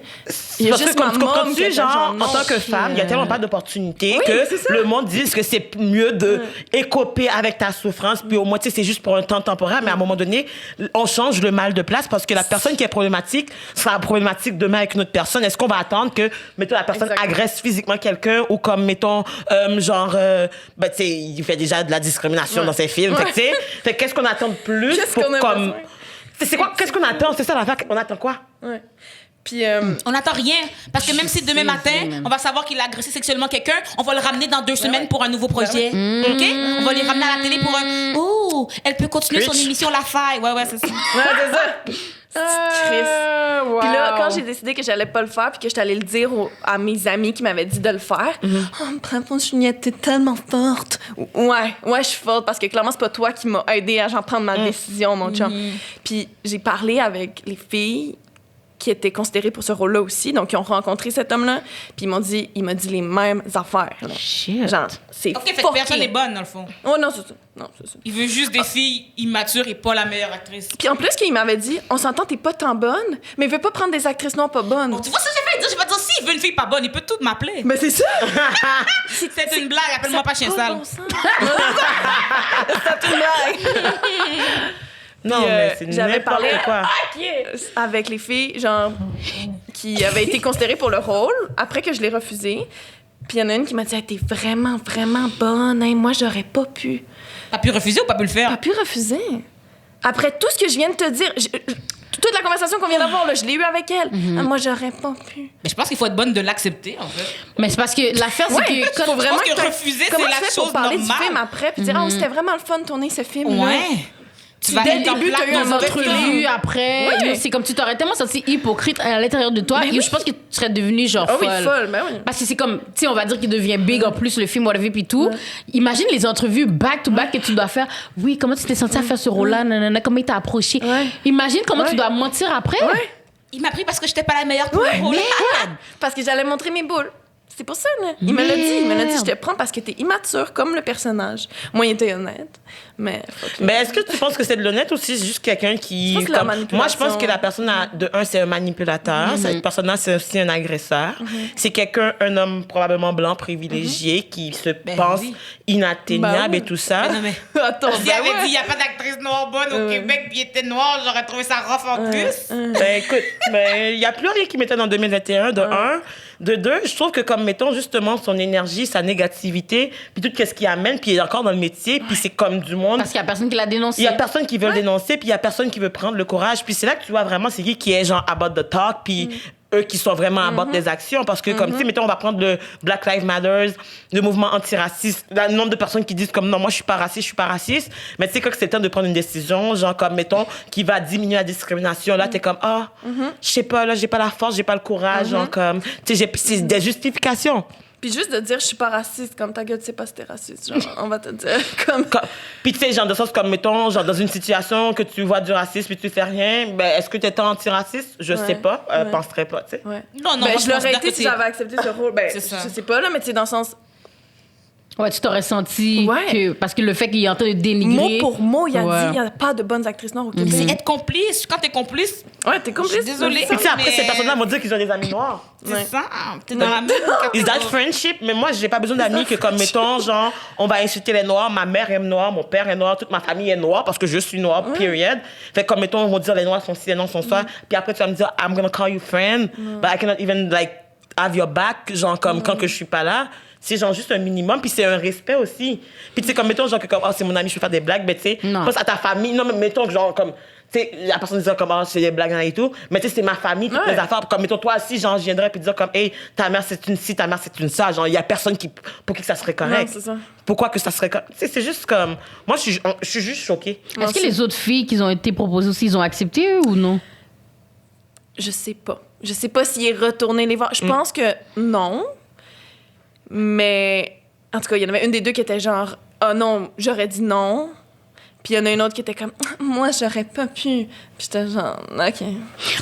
Il y a Parce que juste ma comme, mom qui comprends-tu, était genre, non, en tant que femme, il y a tellement pas d'opportunités Oui, que c'est ça. le monde dise que c'est mieux de écoper avec ta souffrance, puis au moins, tu sais, c'est juste pour un temps temporaire, mais à un moment donné, on change le mal de place parce que la personne qui est problématique sera problématique demain avec une autre personne. Est-ce qu'on va attendre que, mettons, la personne Exactement. agresse physiquement quelqu'un ou comme, mettons, ben, tu sais, il fait déjà de la discrimination dans ses films. Fait que, tu sais, fait que qu'est-ce qu'on attend de plus Qu'est-ce pour qu'on a comme... besoin? C'est quoi? Qu'est-ce qu'on attend? C'est ça l'affaire. On attend quoi? Ouais. Puis, On n'attend rien. Parce que même si demain matin, on va savoir qu'il a agressé sexuellement quelqu'un, on va le ramener dans 2 semaines pour un nouveau projet. OK? On va les ramener à la télé pour un... Oh, elle peut continuer son Preach. émission La Faille. Ouais, c'est ça. ouais, c'est ça. Chris. Wow. Puis là, quand j'ai décidé que j'allais pas le faire, puis que j'étais allée le dire à mes amis qui m'avaient dit de le faire, oh, bravo, Juliette, t'es tellement forte. Ouais, je suis forte parce que clairement, c'est pas toi qui m'as aidé à genre prendre ma décision, mon chum. Puis j'ai parlé avec les filles qui étaient considérées pour ce rôle-là aussi, donc ils ont rencontré cet homme-là, puis il m'a dit les mêmes affaires. Là. Shit. Genre, c'est OK, fait que fucking- personne n'est bonne, dans le fond. Oh non, c'est ça. Non, c'est ça. Il veut juste des filles immatures et pas la meilleure actrice. Puis en plus, qu'il m'avait dit, on s'entend, t'es pas tant bonne, mais il veut pas prendre des actrices non pas bonnes. Tu vois ça, j'ai pas dire, s'il veut une fille pas bonne, il peut tout m'appeler. Mais c'est ça! C'est une blague, appelle-moi pas chien sale. Bon sens. C'est une blague. Non, Puis, mais c'est j'avais n'importe parlé quoi. avec les filles, genre, qui avaient été considérées pour le rôle, après que je l'ai refusé. Puis il y en a une qui m'a dit, hey, t'es vraiment, vraiment bonne, hein, moi, j'aurais pas pu. T'as pu refuser ou pas pu le faire? Pas pu refuser. Après tout ce que je viens de te dire, toute la conversation qu'on vient d'avoir, là, je l'ai eue avec elle. Ah, moi, j'aurais pas pu. Mais je pense qu'il faut être bonne de l'accepter, en fait. Mais c'est parce que l'affaire, c'est Ouais, que... faut Quand... vraiment que t'as- refuser, c'est Comment la tu fais chose pour parler normale. du film après, puis dire, ah, oui, c'était vraiment le fun de tourner ce film-là. Ouais. Tu vas dès le être en début, plaque t'as eu dans un une entrevue film. après. Ouais. Yo, c'est comme tu t'aurais tellement senti hypocrite à l'intérieur de toi. Mais Yo, oui. je pense que tu serais devenue genre Ah oui, folle. folle, ben oui. Parce que c'est comme, tu sais, on va dire qu'il devient big en plus, le film, whatever, puis tout. Imagine les entrevues back-to-back que tu dois faire. Oui, comment tu t'es senti à faire ce rôle-là, nanana, comment il t'a approché. Ouais. Imagine comment Ouais. tu dois mentir après. Ouais. Il m'a pris parce que j'étais pas la meilleure pour le rôle. Parce que j'allais montrer mes boules. C'est pour ça, là. Il me l'a dit, je te prends parce que t'es immature comme le personnage. Moi, il était honnête, mais fuck. Mais est-ce que tu penses que c'est de l'honnête ou c'est juste quelqu'un qui... Je pense que la comme- manipulation. Moi, je pense que la personne, de un, c'est un manipulateur. Cette personne-là, c'est aussi un agresseur. C'est quelqu'un, un homme probablement blanc privilégié qui se pense oui. inatteignable Ben oui. et tout ça. Non, mais... Attends, S'il avait dit, il n'y a pas d'actrice noire bonne au Québec, puis il était noir, j'aurais trouvé ça rough en plus. Ben, écoute, il n'y a plus rien qui m'étonne en 2021, de un. De deux, je trouve que comme, mettons, justement, son énergie, sa négativité, puis tout ce qu'il amène, puis il est encore dans le métier, puis c'est comme du monde. Parce qu'il y a personne qui l'a dénoncé. Il y a personne qui veut le dénoncer, puis il y a personne qui veut prendre le courage. Puis c'est là que tu vois vraiment c'est qui est genre about the talk, puis eux qui sont vraiment about des actions. Parce que comme, tu sais, mettons, on va prendre le Black Lives Matter, le mouvement antiraciste, le nombre de personnes qui disent comme non, moi je suis pas raciste. Mais tu sais, quand c'est le temps de prendre une décision, genre comme, mettons, qui va diminuer la discrimination, là, t'es comme, ah, je sais pas, là, j'ai pas la force, j'ai pas le courage, genre comme, tu sais, c'est des justifications. Puis juste de dire, je suis pas raciste, comme ta gueule, tu sais pas si t'es raciste. Genre, on va te dire, comme. Puis tu sais, genre de sens comme, mettons, genre dans une situation que tu vois du racisme puis tu fais rien, ben est-ce que tu es antiraciste? Je sais pas, penserais pas, tu sais. Ouais. Non, non, Ben, moi, je l'aurais considère été que si c'est- j'avais accepté ce rôle. Ben, C'est ça. je sais pas, là, mais tu sais, dans le sens. Ouais, tu t'aurais senti Ouais. que... Parce que le fait qu'il est en train de dénigrer... Mot pour mot, il a Ouais. dit, il n'y a pas de bonnes actrices noires au Québec. C'est être complice. Quand t'es complice, Ouais, t'es complice. Désolée. Puis tu sais, après, Mais- ces personnes-là vont dire qu'ils ont des amis noirs. c'est Ouais. ça. T'es dans la même Is that friendship? Mais moi, j'ai pas besoin d'amis que, comme, mettons, genre, on va insulter les noirs, ma mère est noire, mon père est noir, toute ma famille est noire parce que je suis noire, period. Fait que, comme, mettons, on va dire les noirs sont ci, les noirs sont ça. Puis après, tu vas me dire, I'm gonna call you friend, but I cannot even, like, have your back, genre, comme, quand que je suis pas là. C'est genre juste un minimum, puis c'est un respect aussi. Puis tu sais, comme mettons, genre, que comme, oh, c'est mon ami, je peux faire des blagues, mais tu sais, pense à ta famille. Non, mais mettons que genre, comme, tu sais, la personne disant comme, oh, je fais des blagues et tout, mais tu sais, c'est ma famille, toutes mes affaires. Comme mettons, toi aussi, genre, je viendrais puis dire comme, hey, ta mère, c'est une ci, ta mère, c'est une ça. Genre, il y a personne pour qui ça serait correct. Non, c'est ça. Pourquoi que ça serait correct? Tu sais, c'est juste comme, moi, je suis juste choquée. Est-ce que les autres filles qui ont été proposées aussi, ils ont accepté eux, ou non? Je sais pas. Je sais pas s'il est retourné les voir. Je pense que non. Mais en tout cas, il y en avait une des deux qui était genre, ah non, j'aurais dit non. Puis il y en a une autre qui était comme, moi, j'aurais pas pu. Puis j'étais genre, OK.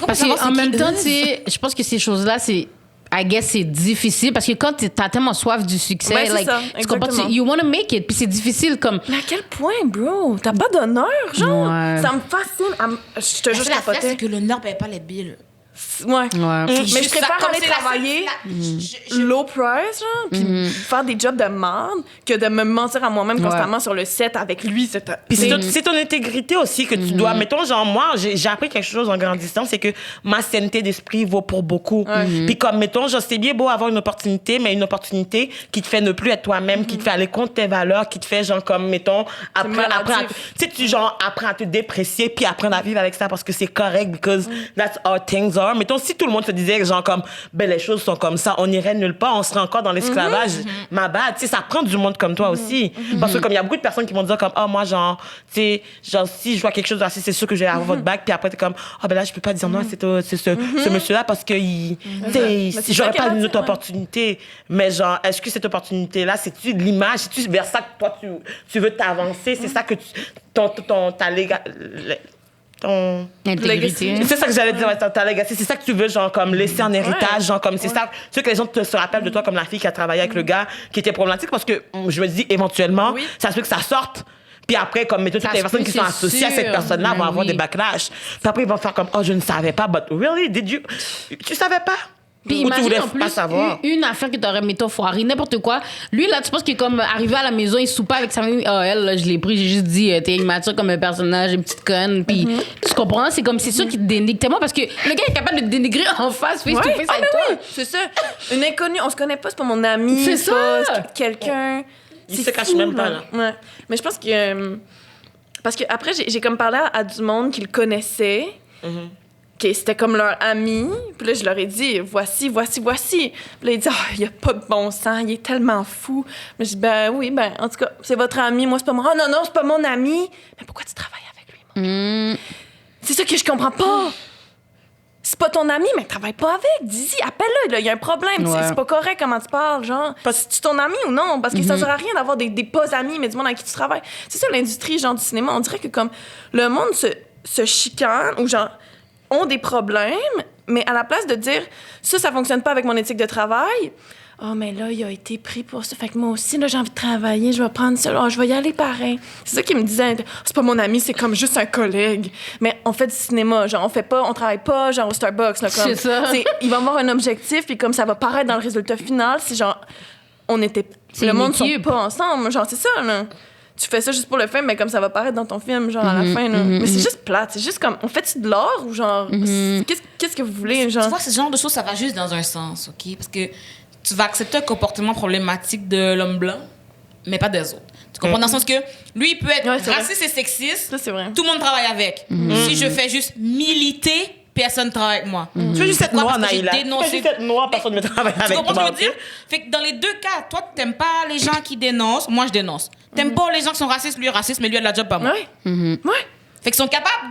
Parce qu'en même temps, tu sais, je pense que ces choses-là, c'est. I guess c'est difficile parce que quand t'as tellement soif du succès, Ouais, c'est like, ça, tu comprends, exactement. you want to make it, puis c'est difficile comme. Mais à quel point, bro? T'as pas d'honneur, genre? Ouais. Ça me fascine. Je te jure, je La c'est capotais. que l'honneur paye pas les billes. Ouais. Ouais. Mais je préfère aller travailler low price, genre, puis faire des jobs de merde que de me mentir à moi-même constamment sur le set avec lui. Puis c'est ton intégrité aussi que tu dois. Mettons, genre, moi, j'ai appris quelque chose en grandissant, c'est que ma sainteté d'esprit vaut pour beaucoup. Puis comme, mettons, genre, c'est bien beau avoir une opportunité, mais une opportunité qui te fait ne plus être toi-même, qui te fait aller contre tes valeurs, qui te fait, genre, comme, mettons, tu sais, tu, genre, apprends à te déprécier, puis apprendre à vivre avec ça parce que c'est correct, because that's how things are. Mettons, si tout le monde se disait, genre, comme, ben, les choses sont comme ça, on irait nulle part, on serait encore dans l'esclavage. Ma bad, tu sais, ça prend du monde comme toi aussi. Parce que, comme, il y a beaucoup de personnes qui vont dire, comme, oh, moi, genre, tu sais, genre, si je vois quelque chose assez, c'est sûr que je vais avoir votre bac, puis après, t'es comme, oh, ben là, je peux pas dire non, c'est ce monsieur-là parce que, j'aurais pas une autre opportunité. Mais, genre, est-ce que cette opportunité-là, c'est-tu l'image, c'est-tu vers ça que toi, tu veux t'avancer? C'est ça que Intégrité. c'est ça que j'allais dire, ta legacy. C'est ça que tu veux, genre, comme laisser en héritage, genre, comme c'est ça. Tu veux que les gens se rappellent de toi comme la fille qui a travaillé avec le gars qui était problématique parce que je me dis, éventuellement, ça se peut que ça sorte. Puis après, comme, mettons, toutes les personnes qui sont associées à cette personne-là vont avoir des backlash. Puis après, ils vont faire comme, oh, je ne savais pas, but really, did you? Tu savais pas? Puis Ou tu imagine voulais en plus pas savoir? une affaire que t'aurais, mettons, foiré, n'importe quoi. Lui, là, tu penses qu'il est comme arrivé à la maison, il soupe pas avec sa famille. Ah, elle, là, je l'ai pris, j'ai juste dit, t'es immature comme un personnage, une petite conne. Puis tu comprends? C'est comme, c'est sûr qu'il te dénigre tellement parce que le gars est capable de te dénigrer en face, face to face avec toi. Oui, c'est ça. Une inconnue, on se connaît pas, c'est pas mon ami. C'est ça. C'est quelqu'un. Il C'est se cache fou, même pas, là. Ouais. Mais je pense que. Parce que après, j'ai comme parlé à du monde qui le connaissait. Que c'était comme leur ami. Puis là, je leur ai dit, voici. Puis là, ils disent, il n'y a pas de bon sens, il est tellement fou. Mais je dis, ben oui, ben en tout cas, c'est votre ami, moi, c'est pas moi. Oh non, c'est pas mon ami. Mais pourquoi tu travailles avec lui, moi? C'est ça que je comprends pas. C'est pas ton ami, mais travaille pas avec. Dis-y, appelle-le, là, il y a un problème. Ouais. C'est pas correct comment tu parles, genre. C'est-tu ton ami ou non? Parce que ça sert à rien d'avoir des pas amis, mais du monde avec qui tu travailles. C'est ça, l'industrie, genre, du cinéma. On dirait que comme le monde se chicane ou genre ont des problèmes, mais à la place de dire ça fonctionne pas avec mon éthique de travail. Oh, mais là, il a été pris pour ça. Fait que moi aussi, là, j'ai envie de travailler. Je vais prendre ça. Oh, je vais y aller pareil. C'est ça qu'il me disait. C'est pas mon ami, c'est comme juste un collègue. Mais on fait du cinéma. Genre, on travaille pas, genre, au Starbucks. Là, comme, C'est ça. Il va avoir un objectif, puis comme ça va paraître dans le résultat final, c'est genre, C'est le une monde sont équipe. pas ensemble. Genre, c'est ça, là. Tu fais ça juste pour le film, mais comme ça va paraître dans ton film, genre, à la fin, là. Mais c'est juste plate. C'est juste comme, on fait-tu de l'art ou genre, qu'est-ce que vous voulez, genre? Tu vois, ce genre de choses, ça va juste dans un sens, OK? Parce que tu vas accepter un comportement problématique de l'homme blanc, mais pas des autres. Tu comprends? Dans le sens que lui, il peut être Ouais, c'est raciste et sexiste. Ça, c'est vrai. Tout le monde travaille avec. Si je fais juste militer, personne ne travaille avec moi. Tu veux juste être Pourquoi? noire, Parce que j'ai Naïla. Tu dénoncé- veux juste être noire, personne ne veut travailler Tu avec comprends ce que toi. je veux dire? Fait que dans les deux cas, toi, tu n'aimes pas les gens qui dénoncent, moi, je dénonce. T'aimes pas les gens qui sont racistes, lui est raciste, mais lui a de la job, pas moi. Ouais. Ouais. Fait qu'ils sont capables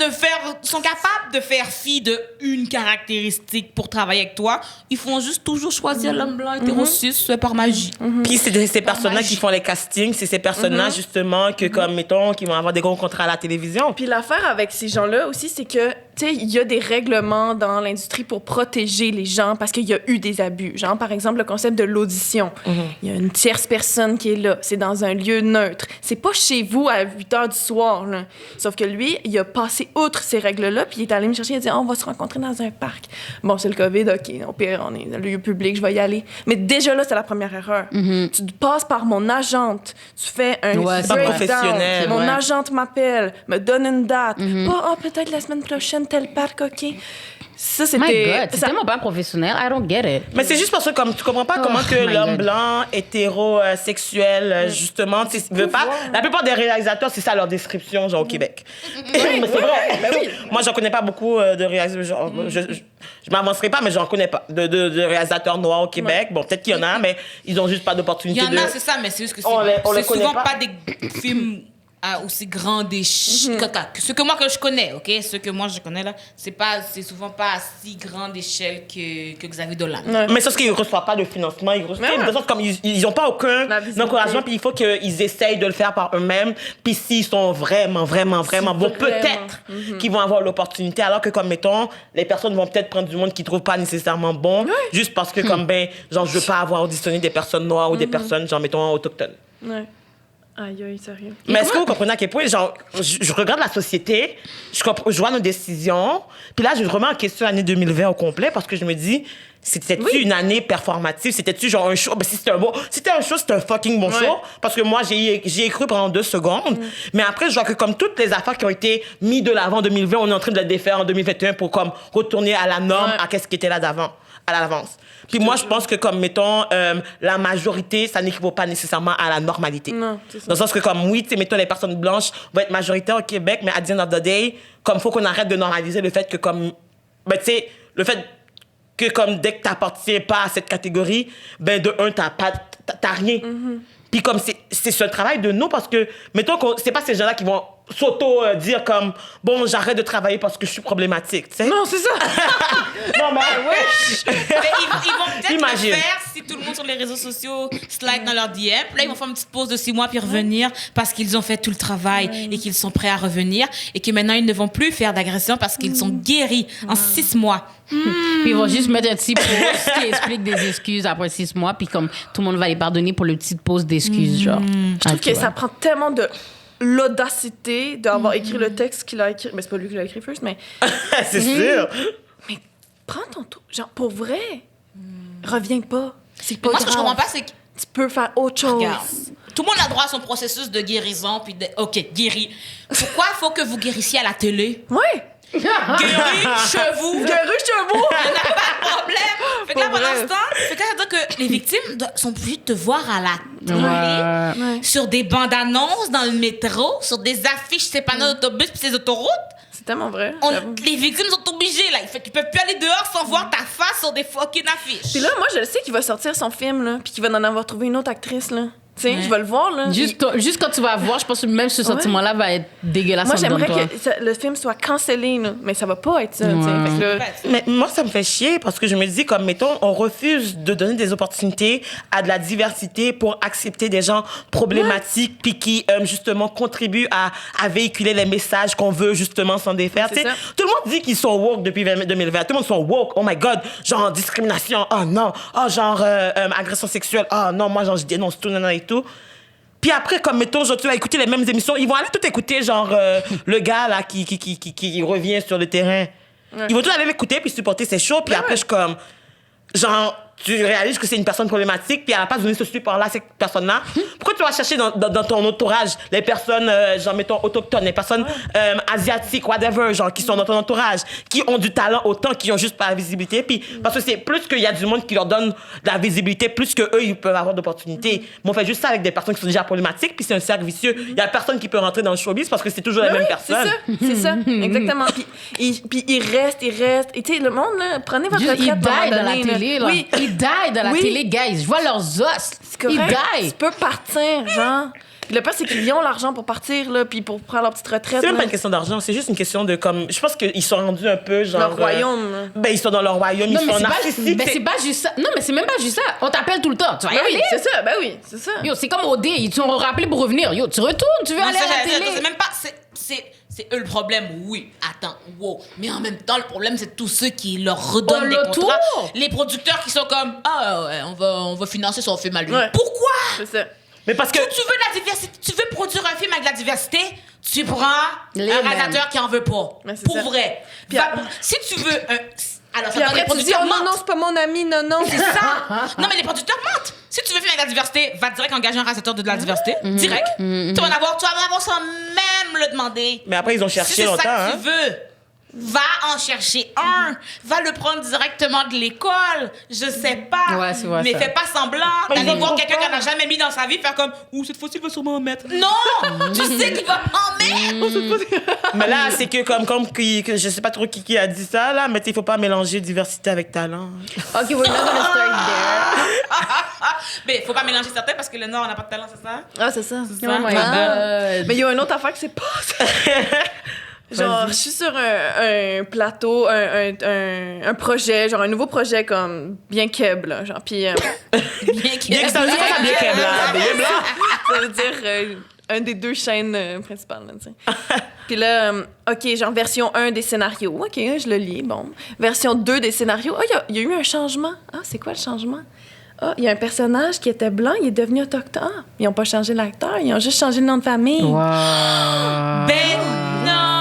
de faire fi de une caractéristique pour travailler avec toi. Ils font juste toujours choisir l'homme blanc hétéro-cis par magie. Puis c'est ces personnes-là qui font les castings, c'est ces personnes-là, justement, que, comme, mettons, qui vont avoir des gros contrats à la télévision. Puis l'affaire avec ces gens-là aussi, c'est que, tu sais, il y a des règlements dans l'industrie pour protéger les gens parce qu'il y a eu des abus. Genre, par exemple, le concept de l'audition. Il y a une tierce personne qui est là. C'est dans un lieu neutre. C'est pas chez vous à 8 h du soir, là. Sauf que lui, il a passé outre ces règles-là, puis il est allé me chercher, il a dit, on va se rencontrer dans un parc. Bon, c'est le COVID, OK, au pire, on est dans le lieu public, je vais y aller. Mais déjà là, c'est la première erreur. Tu passes par mon agente, tu fais un Ouais, c'est breakdown. professionnel, Mon ouais. agente m'appelle, me donne une date. Pas, peut-être la semaine prochaine, piscine, tel parc, OK. Ça, My c'était... God, c'est tellement pas professionnel. I don't get it. Mais c'est juste parce que comme tu comprends pas comment que my l'homme God. blanc, hétérosexuel, justement, tu sais, veut pas. La plupart des réalisateurs, c'est ça leur description, genre au Québec. Mais c'est vrai. Moi, j'en connais pas beaucoup de réalisateurs. Genre, je m'avancerai pas, mais j'en connais pas de réalisateurs noirs au Québec. Bon, peut-être qu'il y en a, mais ils ont juste pas Il d'opportunité. y en a, c'est ça, mais c'est juste que On les c'est connaît souvent pas. pas des films aussi grands des ce que moi que je connais, ok, ce que moi je connais là, c'est souvent pas à si grande échelle que Xavier Dolan. Ouais. Mais c'est parce qu'ils ne reçoivent pas de financement. Ils reçoivent, Ouais. de toute façon, comme ils n'ont pas aucun La visibilité. encouragement, puis il faut qu'ils essayent de le faire par eux-mêmes. Puis s'ils sont vraiment bons, Vraiment. peut-être qu'ils vont avoir l'opportunité. Alors que, comme mettons, les personnes vont peut-être prendre du monde qu'ils ne trouvent pas nécessairement bon, juste parce que, comme ben, genre, je veux pas avoir auditionné des personnes noires ou des personnes, genre, mettons, autochtones. Ouais. Aïe, aïe, sérieux. Mais est-ce que vous comprenez à quel point, genre, je regarde la société, je vois nos décisions, puis là, je remets en question l'année 2020 au complet parce que je me dis, c'était-tu une année performative? C'était-tu genre un show? Ben, si c'était un show, c'était un fucking bon show. Parce que moi, j'y ai cru pendant 2 secondes. Mais après, je vois que comme toutes les affaires qui ont été mises de l'avant en 2020, on est en train de les défaire en 2021 pour comme retourner à la norme, à qu'est-ce qui était là d'avant, à l'avance. Puis moi, je pense que comme, mettons, la majorité, ça n'équivaut pas nécessairement à la normalité. Non, c'est ça. Dans le sens que, comme, oui, tu sais, mettons, les personnes blanches vont être majoritaires au Québec, mais à the end of the day, comme, faut qu'on arrête de normaliser le fait que, comme, ben, tu sais, le fait que, comme, dès que t'appartiens pas à cette catégorie, ben, de un, t'as rien. Puis, comme, c'est ce travail de nous, parce que, mettons, c'est pas ces gens-là qui vont s'auto-dire comme, bon, j'arrête de travailler parce que je suis problématique, tu sais. Non, c'est ça. Non, mais Mais ils vont peut-être Imagine. le faire si tout le monde sur les réseaux sociaux slide dans leur DM. Puis là, ils vont faire une petite pause de 6 mois puis revenir parce qu'ils ont fait tout le travail et qu'ils sont prêts à revenir et que maintenant, ils ne vont plus faire d'agression parce qu'ils sont guéris en 6 mois. Puis ils vont juste mettre un petit post qui explique des excuses après 6 mois, puis comme tout le monde va les pardonner pour le petit post d'excuses, genre. Je trouve que ça prend tellement de l'audacité d'avoir écrit le texte qu'il a écrit. Mais c'est pas lui qui l'a écrit first, mais c'est sûr. mais prends ton tour. Genre, pour vrai, reviens pas. C'est pas Moi, ce que je grave. comprends pas, c'est que Tu peux faire autre chose. regarde, tout le monde a droit à son processus de guérison. Puis OK, guéri. Pourquoi il faut que vous guérissiez à la télé? Ouais. Guéri, chevaux. Guéru chevaux. On n'a pas de problème. Fait que là, Pour pendant vrai. ce temps, ça veut dire que les victimes sont obligées de te voir à la télé, Ouais. sur des bandes annonces dans le métro, sur des affiches, ces panneaux d'autobus puis ces autoroutes. C'est tellement vrai. j'avoue. Les victimes sont obligées, là. Fait qu'ils peuvent plus aller dehors sans voir ta face sur des fucking affiches. Puis là, moi, je le sais qu'il va sortir son film, là, puis qu'il va en avoir trouvé une autre actrice, là. Tu sais, je vais le voir, là. Juste quand tu vas voir, je pense que même ce sentiment-là va être dégueulasse Moi, en dedans de j'aimerais toi. que le film soit cancellé, là. Mais ça va pas être ça, tu sais. Ouais. Fait que là, Mais moi, ça me fait chier parce que je me dis, comme, mettons, on refuse de donner des opportunités à de la diversité pour accepter des gens problématiques puis qui, justement, contribuent à véhiculer les messages qu'on veut, justement, s'en défaire. C'est Tu sais, ça. tout le monde dit qu'ils sont woke depuis 2020. Tout le monde sont woke. Oh my God. Genre, discrimination. Oh non. Oh, genre, agression sexuelle. Oh non, moi, genre, je dénonce tout, et tout. Puis après, comme mettons, genre, tu vas écouter les mêmes émissions, ils vont aller tout écouter, genre, le gars, là, qui revient sur le terrain. Ils vont tous aller l'écouter, puis supporter ses shows, puis après, je suis comme, genre, tu réalises que c'est une personne problématique, puis à la place de donner ce support-là à cette personne-là, pourquoi tu vas chercher dans ton entourage les personnes, genre, mettons, autochtones, les personnes asiatiques, whatever, genre, qui sont dans ton entourage, qui ont du talent autant, qui ont juste pas la visibilité, puis parce que c'est plus qu'il y a du monde qui leur donne de la visibilité, plus qu'eux, ils peuvent avoir d'opportunités. Mais on fait juste ça avec des personnes qui sont déjà problématiques, puis c'est un cercle vicieux. Il y a personne qui peut rentrer dans le showbiz parce que c'est toujours les mêmes personnes. c'est ça, exactement. Puis il reste. Et tu sais, le monde, là, prenez votre Juste, retraite. ils à un die moment dans la donné, là. télé, là. Oui, Ils die dans la Oui. télé, guys. Je vois leurs os. c'est correct. Ils die. Tu peux partir, genre. Puis le pire, c'est qu'ils ont l'argent pour partir, là, puis pour prendre leur petite retraite. C'est même là. pas une question d'argent, c'est juste une question de comme. Je pense qu'ils sont rendus un peu genre. Leur royaume, là. Ben, ils sont dans leur royaume, Non, ils mais sont c'est pas, narcissiques. mais c'est pas juste ça. Non, mais c'est même pas juste ça. On t'appelle tout le temps. Tu vas y Ben oui, aller. c'est ça, ben oui, c'est ça. Yo, c'est comme OD. Ils t'ont rappelé pour revenir. Yo, tu retournes. Tu veux Non, aller ça, à la j'allais dire, télé. c'est même pas. C'est eux le problème, oui. Attends, wow. Mais en même temps, le problème, c'est tous ceux qui leur redonnent Oh, des le contrats. tour. Les producteurs qui sont comme, ah ouais, on va financer son film à lui. Ouais. Pourquoi? C'est ça. Mais parce que. Tu veux de la diversité, tu veux produire un film avec de la diversité, tu prends Les un mêmes. réalisateur qui en veut pas. Mais c'est Pour ça. vrai. Puis Si tu veux un. Alors, Puis ça après, les tu dis, producteurs oh non, non, mentent. c'est pas mon ami, non, non. C'est ça. Non, mais les producteurs mentent. Si tu veux faire avec de la diversité, va direct engager un réalisateur de la diversité. Direct. Tu vas en avoir sans même le demander. Mais après, ils ont Si cherché c'est longtemps, ça que hein. tu veux. Va en chercher un. Va le prendre directement de l'école. Je sais pas. Ouais, c'est vrai, mais ça. fais pas semblant Mais d'aller ils voir en quelqu'un font qui en a jamais mis dans sa vie, faire comme cette fois-ci, il va sûrement en mettre. Non! Tu sais qu'il va en mettre! Mais là, c'est que que je sais pas trop qui a dit ça, là, mais il faut pas mélanger diversité avec talent. OK, we're not gonna start there. Mais faut pas mélanger certains parce que le Nord, on n'a pas de talent, c'est ça? Ah, c'est ça. C'est ça? Oh my God. Mais il y a une autre affaire que c'est pas ça. Genre, je suis sur un plateau, un projet, genre un nouveau projet comme bien keb, là. Genre, puis. Bien Bien que ça veut dire quoi, ça, bien qu'elle là? Bien blanc. Ça veut dire un des deux chaînes principales, là, tu sais. Puis là, OK, genre version 1 des scénarios. OK, je le lis, bon. Version 2 des scénarios. Ah, il y a eu un changement. Ah, c'est quoi le changement? Ah, il y a un personnage qui était blanc, il est devenu autochtone. Ah, ils n'ont pas changé l'acteur, ils ont juste changé le nom de famille. Wow. Ben non!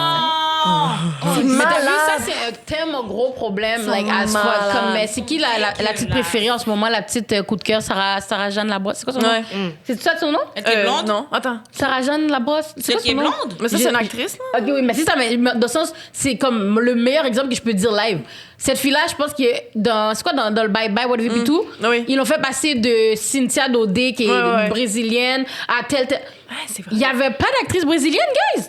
Mais malade. t'as vu, ça, c'est un tellement gros problème, Ils like, sont as fuck. malades. Comme, mais c'est qui la petite préférée en ce moment, la petite coup de cœur, Sarah-Jeanne Labrosse? C'est quoi son nom? Ouais. C'est ça son nom? Est-ce qu'elle est blonde? Non, attends. Sarah-Jeanne Labrosse? C'est quoi qui est son nom? blonde? Mais ça, c'est une actrice, là? Ok, oui, mais c'est ça, mais dans le sens, c'est comme le meilleur exemple que je peux dire live. Cette fille-là, je pense que dans le Bye Bye, What Have You Tout, Oui. ils l'ont fait passer de Cynthia Dodé, qui est Ouais. brésilienne, à telle. Ouais, c'est vrai. Il n'y avait pas d'actrice brésilienne, guys!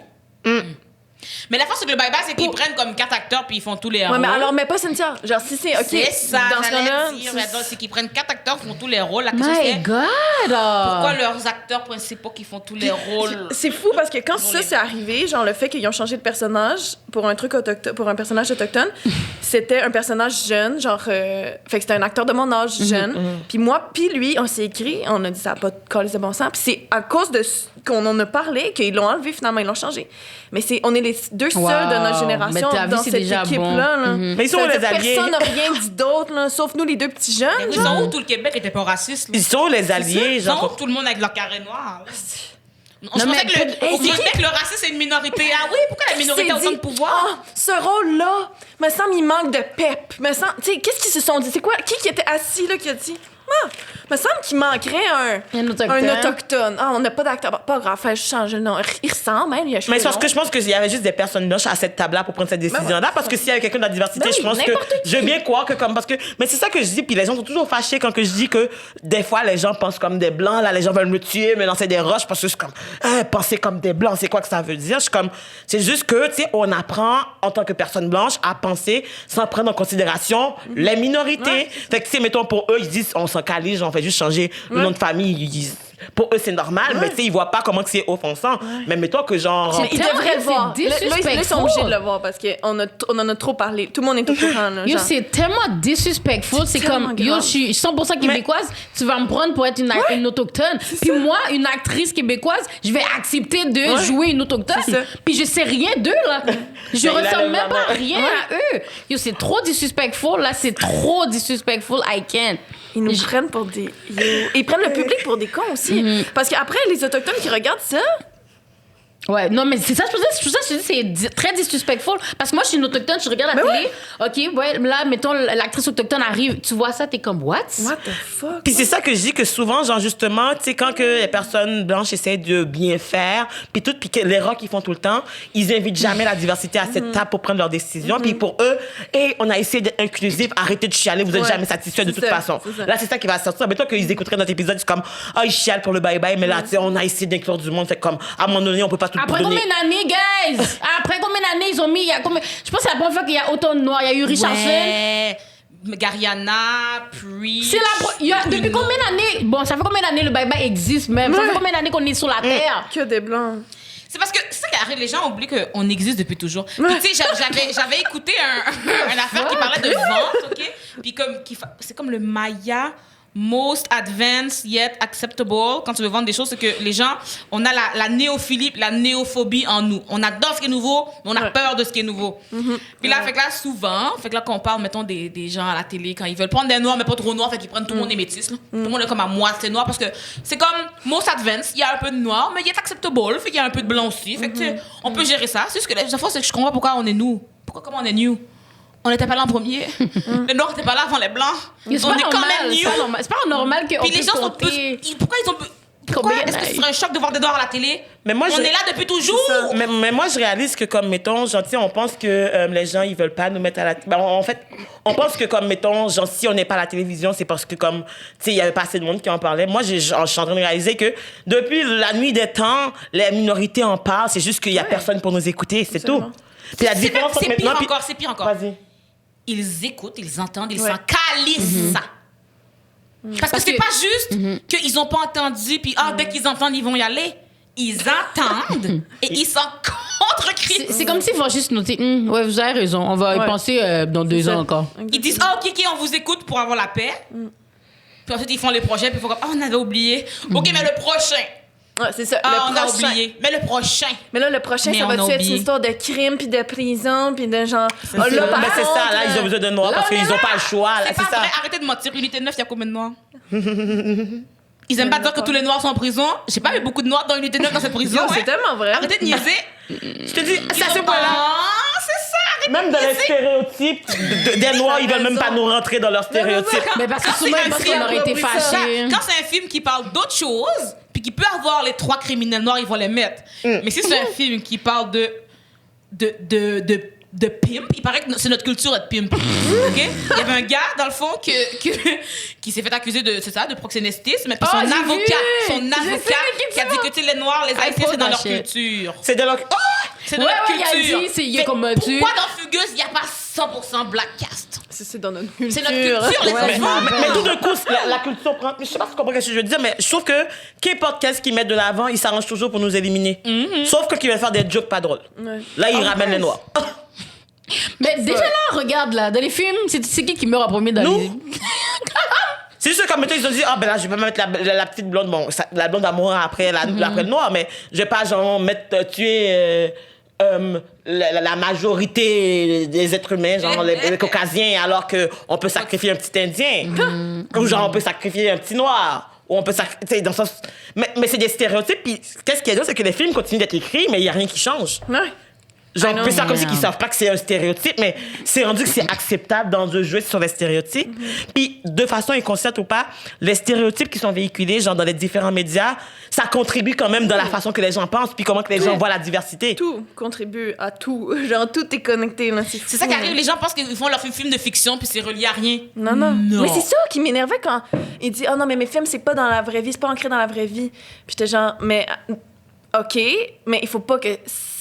Mais la force, c'est que le bye-bye, c'est qu'ils prennent comme 4 acteurs puis ils font tous les Ouais, rôles. mais alors, mais pas Cynthia. Genre, si c'est. OK. C'est ça, Dans ce cas-là. j'allais dire. C'est qu'ils prennent 4 acteurs qui font tous les rôles. La question, My c'est God! pourquoi leurs acteurs principaux qui font tous les rôles... C'est fou parce que quand ça c'est arrivé, genre le fait qu'ils ont changé de personnage pour un truc pour un personnage autochtone, c'était un personnage jeune, genre fait que c'était un acteur de mon âge jeune. Puis moi, puis lui, on s'est écrit, on a dit ça a pas de coller de bon sens. Puis c'est à cause de qu'on en a parlé qu'ils l'ont enlevé finalement, ils l'ont changé. Mais on est les deux seuls de notre génération Mais t'as vu, dans c'est cette déjà équipe-là. bon. Là. Mais ils sont Ça où, veut les dire alliés? Personne n'a rien dit d'autre, là, sauf nous les deux petits jeunes. Ils sont où tout le Québec était pas raciste? Là? Ils sont où, les alliés? Ils sont où Genre, tout le monde avec leur carré noir? On Non, pensait mais que hey, au Québec, le racisme, c'est une minorité. Ah oui, pourquoi la minorité a C'est autant de dit, pouvoir? Ah, ce rôle-là, me semble, il manque de pep. Me semble, tu sais, qu'est-ce qu'ils se sont dit? C'est quoi? Qui était assis, là, qui a dit? Ah, me semble qu'il manquerait Un autochtone. un autochtone. Ah, on n'a pas d'acteur. Pas grave, fais changer le nom. Il ressemble, hein, il a mais c'est parce que je pense qu'il y avait juste des personnes blanches à cette table-là pour prendre cette décision-là. Parce que s'il y avait quelqu'un de la diversité, Ben oui, je pense que n'importe qui. je veux bien croire que comme parce que mais c'est ça que je dis, puis les gens sont toujours fâchés quand que je dis que des fois les gens pensent comme des blancs, là les gens veulent me tuer, me lancer des roches parce que je suis comme penser comme des blancs, c'est quoi que ça veut dire? Je suis comme c'est juste que tu sais on apprend en tant que personne blanche à penser sans prendre en considération les minorités. Fait que tu sais mettons pour eux ils disent on s'en calise, on fait juste changer le nom de famille. Pour eux, c'est normal, mais tu sais, ils voient pas comment que c'est offensant. Mais mettons que genre. Mais ils tellement devraient le c'est voir. Là, ils sont disrespectful. obligés de le voir parce qu'on en a trop parlé. Tout le monde est au courant. Là, Yo, genre. c'est tellement disrespectful. C'est tellement comme, yo, grave. je suis 100% québécoise, tu vas me prendre pour être une autochtone. Puis moi, une actrice québécoise, je vais accepter de jouer une autochtone. C'est ça. Puis je sais rien d'eux, là. Je il a ressemble le même pas à maman. rien à eux. Yo, c'est trop disrespectful, là. C'est trop disrespectful. I can't. Ils nous prennent pour des. Ils prennent le public pour des cons aussi. Parce qu'après, les Autochtones qui regardent ça. Ouais, non, mais c'est ça, je te dis, c'est très disrespectful. Parce que moi, je suis une autochtone, je regarde la télé. OK, ouais, là, mettons, l'actrice autochtone arrive, tu vois ça, t'es comme, what? What the fuck? Puis c'est ça que je dis que souvent, genre justement, tu sais, quand que les personnes blanches essaient de bien faire, puis que l'erreur qu'ils font tout le temps, ils invitent jamais la diversité à cette table pour prendre leurs décisions. Puis pour eux, on a essayé d'être inclusif, arrêtez de chialer, vous n'êtes Ouais. jamais satisfait de C'est toute ça, façon. c'est ça. Là, c'est ça qui va sortir. Mettons qu'ils écouteraient notre épisode, c'est comme, ils chialent pour le bye-bye, mais là, tu sais, on a essayé d'inclure du monde, fait comme, à un moment donné, on peut pas tout Après donner. combien d'années, guys? Après combien d'années ils ont mis? Je pense que c'est la première fois qu'il y a autant de noirs. Il y a eu Richardson. Ouais. Gariana, puis... C'est depuis combien d'années? Bon, ça fait combien d'années le bye-bye existe même? Ça fait combien d'années qu'on est sur la Terre? Que des blancs. C'est parce que c'est ça qui arrive, les gens oublient qu'on existe depuis toujours. Puis tu sais, j'avais écouté une affaire qui parlait de vente, OK? Puis c'est comme le Maya most advanced yet acceptable. Quand tu veux vendre des choses, c'est que les gens, on a la néophilie, la néophobie en nous. On adore ce qui est nouveau, mais on a peur de ce qui est nouveau. Puis là, fait que là, souvent, quand on parle, mettons, des gens à la télé, quand ils veulent prendre des noirs, mais pas trop noirs, fait qu'ils prennent tout le monde est métis. Là. Tout le monde est comme à moitié noir, parce que c'est comme most advanced, il y a un peu de noir, mais il est acceptable, fait qu'il y a un peu de blanc aussi. Fait que tu sais, on peut gérer ça. C'est juste que la fois, c'est que je comprends pas pourquoi on est nous. Comment on est new? On n'était pas là en premier. Les Noirs n'étaient pas là avant les Blancs. On est quand même new. C'est pas normal qu'on Puis les puisse gens sont compter. Pourquoi Combien est-ce que ce d'âge? serait un choc de voir des Noirs à la télé? Mais moi, On est là depuis toujours. Mais moi, je réalise que, comme, mettons, gentil, on pense que les gens, ils veulent pas nous mettre à la... Ben, en fait, on pense que, comme, mettons, genre, si on n'est pas à la télévision, c'est parce que, comme, tu sais, il y avait pas assez de monde qui en parlait. Moi, je suis en train de réaliser que depuis la nuit des temps, les minorités en parlent. C'est juste qu'il y a personne pour nous écouter, c'est tout. Puis la différence entre maintenant... C'est pire encore. Vas-y. Ils écoutent, ils entendent, ils s'en calissent ça. Parce que c'est pas juste qu'ils ont pas entendu, puis dès qu'ils entendent, ils vont y aller. Ils entendent et ils s'en contre-crient. C'est comme s'ils vont juste noter, ouais, vous avez raison, on va y penser dans 2 ans encore. Ils disent, OK, on vous écoute pour avoir la paix. Puis ensuite, ils font les projets, puis ils font comme, on avait oublié. OK, mais le prochain. Ouais, c'est ça. On a oublié. Mais le prochain. Mais là, le prochain, Mais ça on va a être oublié. une histoire de crime, puis de prison, puis de genre... Mais c'est ça, là, ils ont besoin de noirs parce qu'ils ont pas le choix. Là, C'est c'est pas ça. vrai, arrêtez de mentir. Unité 9, il y a combien de noirs? Ils aiment pas dire que tous les noirs sont en prison. J'ai pas vu beaucoup de noirs dans Unité 9 dans cette prison. Yo, c'est tellement vrai. Arrêtez de niaiser. Je te dis, c'est à ce Ils ont- point-là. Ah, c'est ça, arrêtez Même de dans les niaiser. stéréotypes des noirs, ils veulent même pas nous rentrer dans leurs stéréotypes. Mais parce que Quand souvent, c'est ils pensent un qu'on film, aurait été on a pris ça. fâchés. Quand c'est un film qui parle d'autre chose, puis qui peut avoir les 3 criminels noirs, ils vont les mettre. Mais si c'est un film qui parle de pimp, il paraît que c'est notre culture de pimp. OK? Il y avait un gars, dans le fond, qui s'est fait accuser de proxénétisme, puis son j'ai vu! avocat qui a dit que tu sais, les Noirs, les Haïtiens, c'est dans leur shit. culture. C'est de leur... Oh! C'est dans Ouais, leur ouais, il a culture. dit, il est Fait, comme tu. pourquoi dans Fugueuse, il n'y a pas 100% black cast? C'est dans notre culture. C'est notre culture, les Mais, enfants. mais tout d'un coup, la culture prend... Je sais pas si tu comprends ce que je veux dire, mais je trouve que qu'importe qu'est-ce qu'ils mettent de l'avant, ils s'arrangent toujours pour nous éliminer. Sauf que qu'ils veulent faire des jokes pas drôles. Là, ils ramènent les noirs. Mais déjà là, regarde là, dans les films, c'est qui meurt en premier dans Nous? les... C'est juste que comme mettons, ils ont dit, ben là, je vais pas mettre la petite blonde, bon, la blonde à mourir après, après le noir, mais je vais pas, genre, tuer la majorité des êtres humains, genre les caucasiens, alors qu'on peut sacrifier un petit indien. Ou genre, on peut sacrifier un petit noir. Ou on peut sacrifier, dans le sens... Mais c'est des stéréotypes, puis qu'est-ce qu'il y a d'autre, c'est que les films continuent d'être écrits, mais il y a rien qui change. Ouais. Genre, I know. on peut faire comme si qu'ils savent pas que c'est un stéréotype, mais c'est rendu que c'est acceptable dans de jouer sur les stéréotypes. Puis, de façon inconsciente ou pas, les stéréotypes qui sont véhiculés, genre dans les différents médias, ça contribue quand même dans la façon que les gens pensent, puis comment que les gens voient la diversité. Tout contribue à tout. Genre, tout est connecté, là. C'est ça qui arrive, les gens pensent qu'ils font leur film de fiction, puis c'est relié à rien. Non, non. Non. Mais c'est ça qui m'énervait quand il dit « Oh non, mais mes films, c'est pas dans la vraie vie, c'est pas ancré dans la vraie vie. » Puis j'étais genre « Mais, OK, mais il faut pas que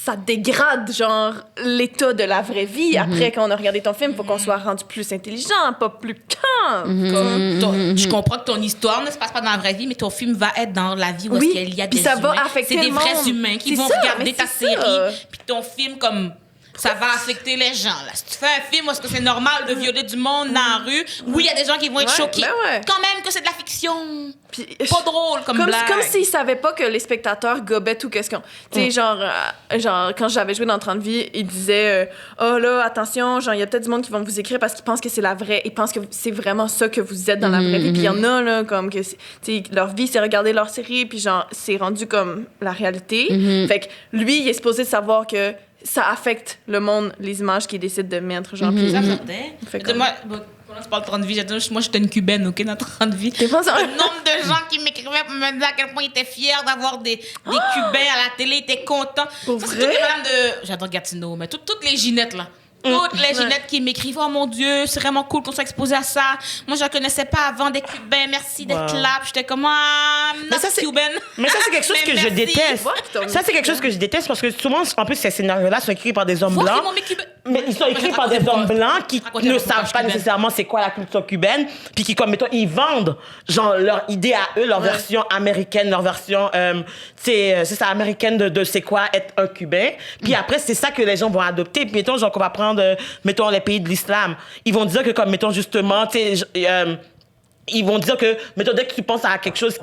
ça dégrade, genre, l'état de la vraie vie. Après, quand on a regardé ton film, il faut qu'on soit rendu plus intelligent, pas plus calme. Comme... Je comprends que ton histoire ne se passe pas dans la vraie vie, mais ton film va être dans la vie où Oui, est-ce qu'il y a puis des ça va humains. affecter C'est des le vrais monde. humains qui C'est vont ça, regarder mais ta c'est série, ça. puis ton film, comme... Ça va affecter les gens. Là. Si tu fais un film où est-ce que c'est normal de violer du monde dans la rue, oui, il y a des gens qui vont être Ouais, choqués. ben ouais. Quand même que c'est de la fiction. Puis, Pas drôle comme blague. Comme s'ils savaient pas que les spectateurs gobaient tout qu'est-ce qu'on... Tu sais, genre, quand j'avais joué dans 30 vies, ils disaient oh là, attention, genre, il y a peut-être du monde qui vont vous écrire parce qu'ils pensent que c'est la vraie... Ils pensent que c'est vraiment ça que vous êtes dans la vraie vie. Puis il y en a, là, comme que... Tu sais, leur vie, c'est regarder leur série, puis genre, c'est rendu comme la réalité. Fait que lui, il est supposé savoir que ça affecte le monde, les images qu'il décide de mettre, genre... puis- Ça, certain. Fait De comme- moi, pendant que je parle de 30 vies, moi, j'étais une cubaine, OK, dans 30 vies. T'es pas ça? Le nombre de gens qui m'écrivaient pour me dire à quel point ils étaient fiers d'avoir des Cubains à la télé, ils étaient contents. Pour Ça, c'est vrai? toutes les madames de... J'adore Gatineau, mais toutes les Ginettes, là. Toutes les Ginettes qui m'écrivent « Oh mon Dieu, c'est vraiment cool qu'on soit exposé à ça. Moi, je ne connaissais pas avant des Cubains. Merci d'être Wow. là. » Puis j'étais comme « Ah, Mais not ça, c'est- Cuban. » Mais ça, c'est quelque chose Mais que je merci. déteste. What? Ça, c'est quelque chose que je déteste parce que souvent, en plus, ces scénarios-là sont écrits par des hommes Voir blancs. qu'ils m'ont mis Cubain. Mais ils sont écrits par des hommes blancs qui Racontez ne votre savent approche pas cubaine. nécessairement c'est quoi la culture cubaine, puis qui, comme, mettons, ils vendent, genre, leur idée à eux, leur version américaine, leur version, c'est ça, américaine de c'est quoi être un Cubain. Puis après, c'est ça que les gens vont adopter. Puis, mettons, genre, qu'on va prendre, mettons, les pays de l'islam. Ils vont dire que, comme, mettons, justement, tu sais, ils vont dire que, mettons, dès que tu penses à quelque chose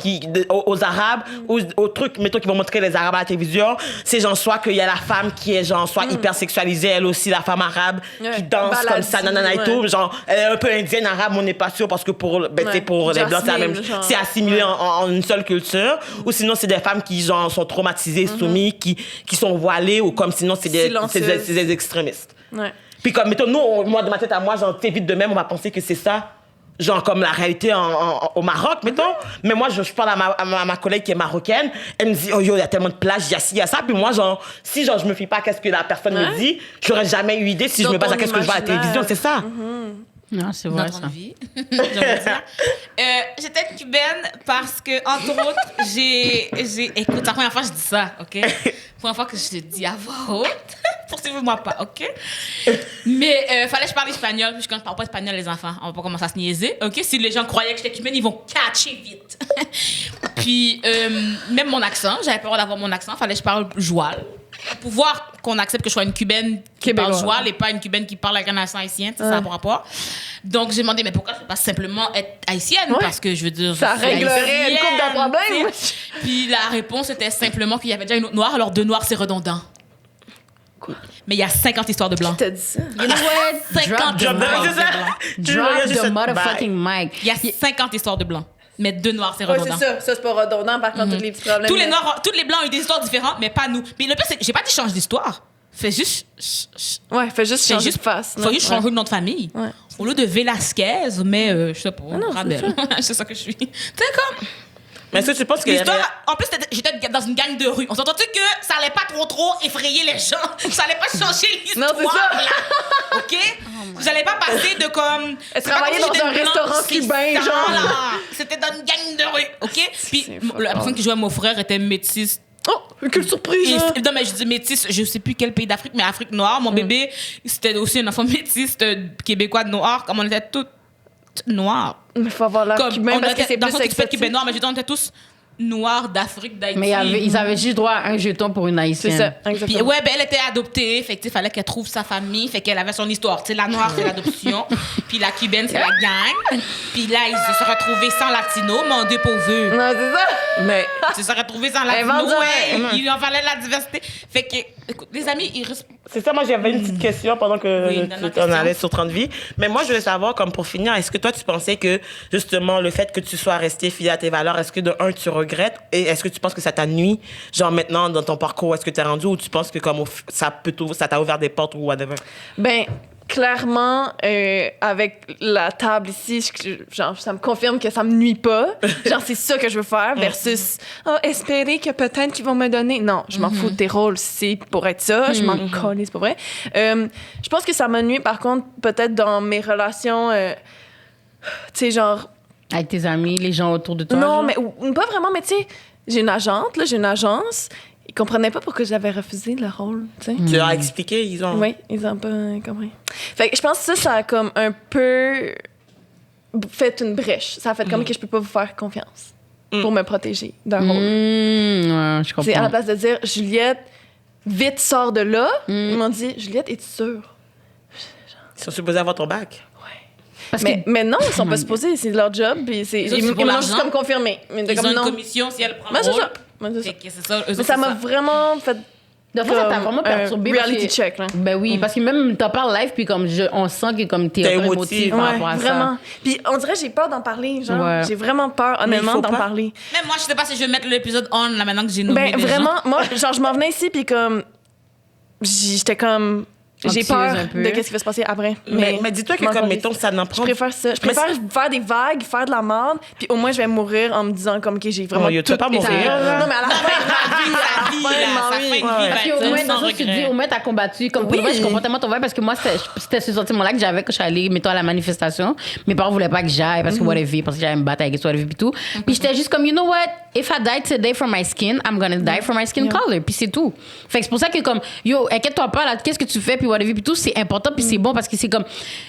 aux Arabes, aux trucs, mettons, qui vont montrer les Arabes à la télévision, c'est genre soit qu'il y a la femme qui est genre soit hyper sexualisée, elle aussi, la femme arabe, Ouais. qui danse comme Baladie, ça, nanana et ouais. tout. Genre, elle est un peu indienne, arabe, on n'est pas sûr parce que pour, tu sais, Ouais. pour les Blancs, c'est la même Jasmine, genre. c'est assimilé en une seule culture. Ou sinon, c'est des femmes qui, genre, sont traumatisées, soumises, qui sont voilées, ou comme sinon, c'est Silencieuses. des extrémistes. Ouais. Puis comme, mettons, nous, moi, de ma tête à moi, genre, t'es vite de même, on va penser que c'est ça. genre comme la réalité au Maroc, mettons. Mais moi, je parle à ma collègue qui est marocaine. Elle me dit, oh yo, il y a tellement de plages, il y a ci, il y a ça. Puis moi, genre, si genre, je me fie pas à ce que la personne me dit, j'aurais jamais eu idée si je me base à ce que je vois à la télévision. C'est ça. Non, c'est vrai, Notre ça. vie. J'aimerais dire. J'étais cubaine parce que, entre autres, écoute, c'est la première fois que je dis ça, OK? La première fois que je te dis à voix haute. Poursuivez-moi pas, OK? Mais fallait que je parle espagnol. Puis quand je parle pas espagnol, les enfants, on va pas commencer à se niaiser, OK? Si les gens croyaient que j'étais cubaine, ils vont catcher vite. Puis, même mon accent, j'avais peur d'avoir mon accent. Fallait que je parle joual. Pour pouvoir qu'on accepte que je sois une cubaine qui parle joual et pas une cubaine qui parle avec un accent haïtien, ça n'a pas rapport. Donc, j'ai demandé, mais pourquoi je ne peux pas simplement être haïtienne? Parce que je veux dire. Ça réglerait une couple de problèmes. Puis la réponse était simplement qu'il y avait déjà une autre noire, alors deux noirs, c'est redondant. Quoi? Mais il y a 50 histoires de blancs. Qui t'a dit ça? You know what? 50 Drop the histoires mic. de blancs. Drop the motherfucking mic. Il y a 50 histoires de blancs. Mais deux noirs, c'est Ouais, redondant. c'est ça. Ça, c'est pas redondant. Par contre, tous les petits problèmes. Tous les noirs, tous les blancs ont eu des histoires différentes, mais pas nous. Puis le pire, c'est que j'ai pas dit change d'histoire. Fais juste. Ouais, fais juste Fais changer juste de face. Faut juste changer de nom de famille. Ouais. Au lieu de Velasquez, mais je sais pas, non, Rabel. C'est ça que je suis. Tu sais comme. Mais est-ce que tu penses que... L'histoire, en plus, j'étais dans une gang de rue. On s'entend-tu que ça allait pas trop effrayer les gens? Ça allait pas changer l'histoire, Non, c'est ça. là. OK? J'allais pas passer de comme... Elle c'est pas travaillait comme si dans un j'étais une restaurant blanche cubain, six genre. ans, là. C'était dans une gang de rue, OK? Puis la personne qui jouait à mon frère était métisse. Oh, quelle surprise! Et, non, mais je dis métisse, je sais plus quel pays d'Afrique, mais Afrique noire. Mon bébé, c'était aussi un enfant métisse québécois de noir, comme on était toutes noirs. Mais faut avoir l'air Comme, cubain on parce que était, c'est dans plus le sens que tu peux être exotique. cubain noir, mais je veux dire, on était tous noirs d'Afrique, d'Haïti. Mais ils avaient juste droit à un jeton pour une haïtienne. C'est ça, Puis exactement. ouais, ben elle était adoptée, fait que il fallait qu'elle trouve sa famille, fait qu'elle avait son histoire. Tu sais, la noire c'est l'adoption, puis la cubaine c'est la gang. Puis là ils se sont retrouvés sans latino, mon Dieu pauvre. Non, c'est ça. Mais Ils se sont retrouvés sans latino, Invente-en ouais, un. il en fallait la diversité. Fait que, écoute, les amis, ils c'est ça, moi j'avais une petite question pendant que Oui, donne la tu en question. allais sur 30 vies. Mais moi je voulais savoir, comme pour finir, est-ce que toi tu pensais que justement le fait que tu sois resté fidèle à tes valeurs, est-ce que de un tu regrettes et est-ce que tu penses que ça t'a nuit, genre maintenant dans ton parcours, est-ce que t'es rendu ou tu penses que comme ça t'a ouvert des portes ou whatever? Ben, clairement, avec la table ici, genre, ça me confirme que ça me nuit pas. Genre, c'est ça que je veux faire versus espérer que peut-être qu'ils vont me donner. Non, je m'en fous de tes rôles, c'est pour être ça. Je m'en colle, c'est pas vrai. Je pense que ça m'a nuit, par contre, peut-être dans mes relations, tu sais, genre. Avec tes amis, les gens autour de toi. Non, genre. mais ou pas vraiment, mais tu sais, j'ai une agente, là, j'ai une agence. Ils comprenaient pas pourquoi j'avais refusé le rôle, tu sais. Tu leur as expliqué, ils ont... Oui, ils ont pas compris. Fait que je pense que ça a comme un peu fait une brèche. Ça a fait comme que je peux pas vous faire confiance pour me protéger d'un rôle. Ouais, je C'est à la comprends. place de dire, Juliette, vite, sors de là. Ils m'ont dit, Juliette, es-tu sûre? Ils sont supposés avoir ton bac. Parce Mais non, ils sont pas supposés, c'est leur job. Puis autres, c'est ils pour m'ont juste l'argent. comme confirmé. Mais Ils comme ont une non. commission si elle prend Mais le c'est rôle. ça. Mais c'est ça. Fait que c'est ça. Eux Mais autres, ça c'est m'a vraiment fait. de fois, ça t'a vraiment perturbé. parce Reality que- check, là. Ben oui, parce que même t'en parles live, puis comme on sent que comme t'es T'es un peu émotive. émotive par rapport à vraiment. ça. Puis on dirait que j'ai peur d'en parler. Genre, Ouais. j'ai vraiment peur, honnêtement, faut d'en pas. parler. Même moi, je sais pas si je vais mettre l'épisode on là maintenant que j'ai nommé Ben des vraiment, gens. moi, genre, je m'en venais ici, puis comme. J'étais comme. J'ai Anxieuse peur un peu. de qu'est-ce qui va se passer après. Mais dis-toi que je m'en comme, calisse. mettons, ça n'en Je prend... préfère ça. Je Mais préfère faire des vagues, faire de la merde, puis au moins je vais mourir en me disant comme que j'ai vraiment Oh, yo, tu vas tout pas mourir, essayé. là. Non, mais à la fin de ma vie, à la fin de ma vie. vie va Puis au être moins, sans dans ça, tu te dis, regret. au moins, t'as combattu. Comme pour le vrai, je comprends tellement ton vibe parce que moi, c'était ce sentiment-là que j'avais quand je suis allée, mettons, à la manifestation. Mes parents voulaient pas que j'aille parce que whatever, parce que j'allais me battre avec whatever et tout. Puis j'étais juste comme, you know what? If I die today for my skin, I'm gonna die for my skin color. Puis c'est tout. Fait que c'est pour ça que comme, yo, inquiète-toi pas, là, qu'est-ce que tu fais, puis whatever puis tout, c'est important, puis c'est bon parce que c'est comme,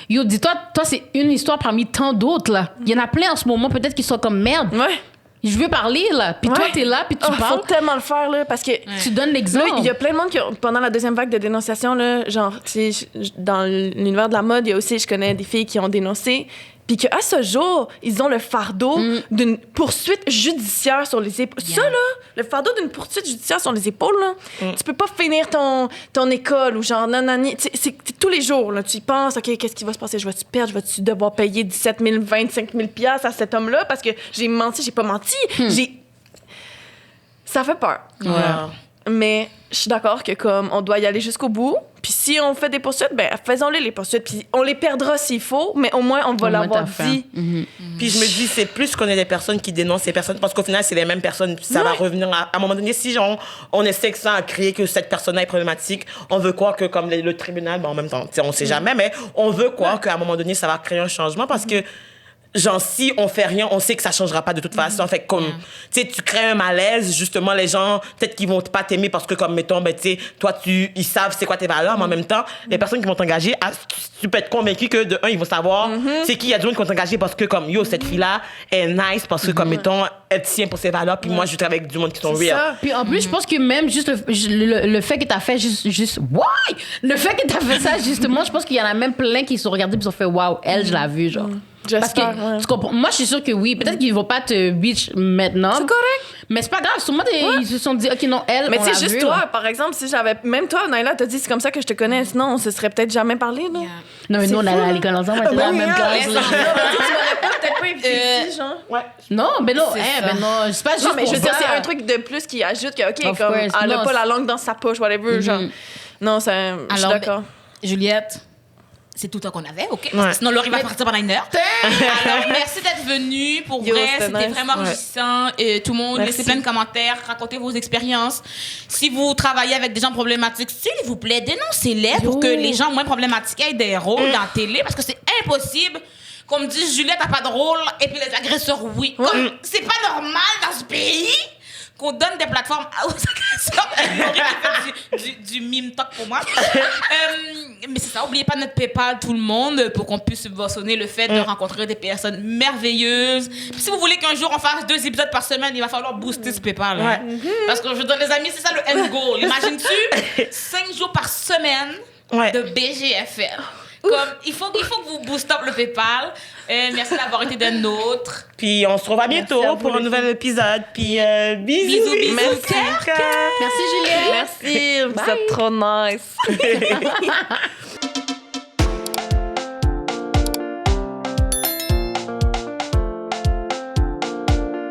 yo, dis-toi, toi, c'est une histoire parmi tant d'autres, là. Il y en a plein en ce moment, peut-être, qui sont comme merde. Ouais. Je veux parler, là. Puis toi, Ouais. t'es là, puis tu Oh, parles. faut tellement le faire, là, parce que. Tu donnes Là, l'exemple. il y a plein de monde qui, pendant la deuxième vague de dénonciation, là, genre, tu sais, dans l'univers de la mode, il y a aussi, je connais des filles qui ont dénoncé, puis qu'à ce jour, ils ont le fardeau d'une poursuite judiciaire sur les épaules. Ça, là, le fardeau d'une poursuite judiciaire sur les épaules, là, tu peux pas finir ton école ou genre, nanani. C'est tous les jours, là, tu y penses, OK, qu'est-ce qui va se passer? Je vais-tu perdre? Je vais-tu devoir payer 17 000, 25 000 piastres à cet homme-là parce que j'ai menti, j'ai pas menti? Ça fait peur. Ouais. Mais je suis d'accord que comme on doit y aller jusqu'au bout, Puis si on fait des poursuites, ben faisons-les les poursuites. Puis on les perdra s'il faut, mais au moins on va l'avoir dit. Puis je me dis, c'est plus qu'on ait des personnes qui dénoncent ces personnes, parce qu'au final, c'est les mêmes personnes. Ça va revenir à un moment donné. Si on essaie que ça a créé que cette personne-là est problématique, on veut croire que comme le tribunal, ben, en même temps, on sait jamais, mais on veut croire qu'à un moment donné, ça va créer un changement, parce que genre, si on fait rien, on sait que ça changera pas de toute façon. Fait comme, tu sais, tu crées un malaise, justement, les gens, peut-être qu'ils vont pas t'aimer parce que, comme, mettons, ben, tu sais, toi, ils savent c'est quoi tes valeurs, mais en même temps, les personnes qui vont t'engager, tu peux être convaincu que, de un, ils vont savoir c'est qui. Il y a du monde qui vont t'engager parce que, comme, yo, cette fille-là est nice parce que, comme, mettons, elle tient pour ses valeurs, puis moi, je travaille avec du monde qui sont real. Puis en plus, je pense que même juste le fait que t'as fait juste why? Le fait que t'as fait ça, justement, je pense qu'il y en a même plein qui se sont regardés et se sont fait wow, elle, je l'ai vue, genre. Parce que, tu comprends, moi, je suis sûre que oui. Peut-être qu'ils vont pas te bitch maintenant. C'est correct. Mais c'est pas grave. Sûrement, ils se sont dit, OK, non, elle, Mais on tu l'a sais, juste vue, toi, là. par exemple, si j'avais. Même toi, Naila, t'as dit c'est comme ça que je te connais. Sinon, on se serait peut-être jamais parlé, là. Non, mais nous, on allait à l'école ensemble, on était dans la même classe. Tu m'aurais peut-être pas invité ici, genre. Non, ben non, C'est ça. ben non, c'est pas juste Non, mais pour je veux dire, ça. c'est un truc de plus qui ajoute que, OK, Of comme, course. elle a Non, pas la langue dans sa poche, whatever, genre. Non, je suis Alors, d'accord. Juliette, c'est tout le temps qu'on avait, OK? Ouais. Sinon, Laurie va partir pendant 1 heure. Alors, merci d'être venue. Pour Yo, vrai, c'était c'était nice. vraiment enrichissant. Tout le monde, Merci. laissez plein de commentaires, racontez vos expériences. Si vous travaillez avec des gens problématiques, s'il vous plaît, dénoncez-les pour que les gens moins problématiques aient des rôles dans la télé, parce que c'est impossible qu'on me dise Juliette n'a pas de rôle et puis les agresseurs, oui. Comme, c'est pas normal dans ce pays qu'on donne des plateformes aux agresseurs. Laurie qui fait du mime talk pour moi. Mais c'est ça, oubliez pas notre PayPal, tout le monde, pour qu'on puisse subventionner le fait de rencontrer des personnes merveilleuses. Puis si vous voulez qu'un jour on fasse 2 épisodes par semaine, il va falloir booster ce PayPal. Hein. Parce que je veux dire, les amis, c'est ça le end goal. Imagines-tu 5 jours par semaine de BGFL. Comme, il faut que vous boostez le PayPal. Merci d'avoir été des nôtres. Puis on se revoit bientôt pour un nouvel épisode. Puis bisous. Bisous. Merci. Merci, Juliette. Merci, vous êtes trop nice.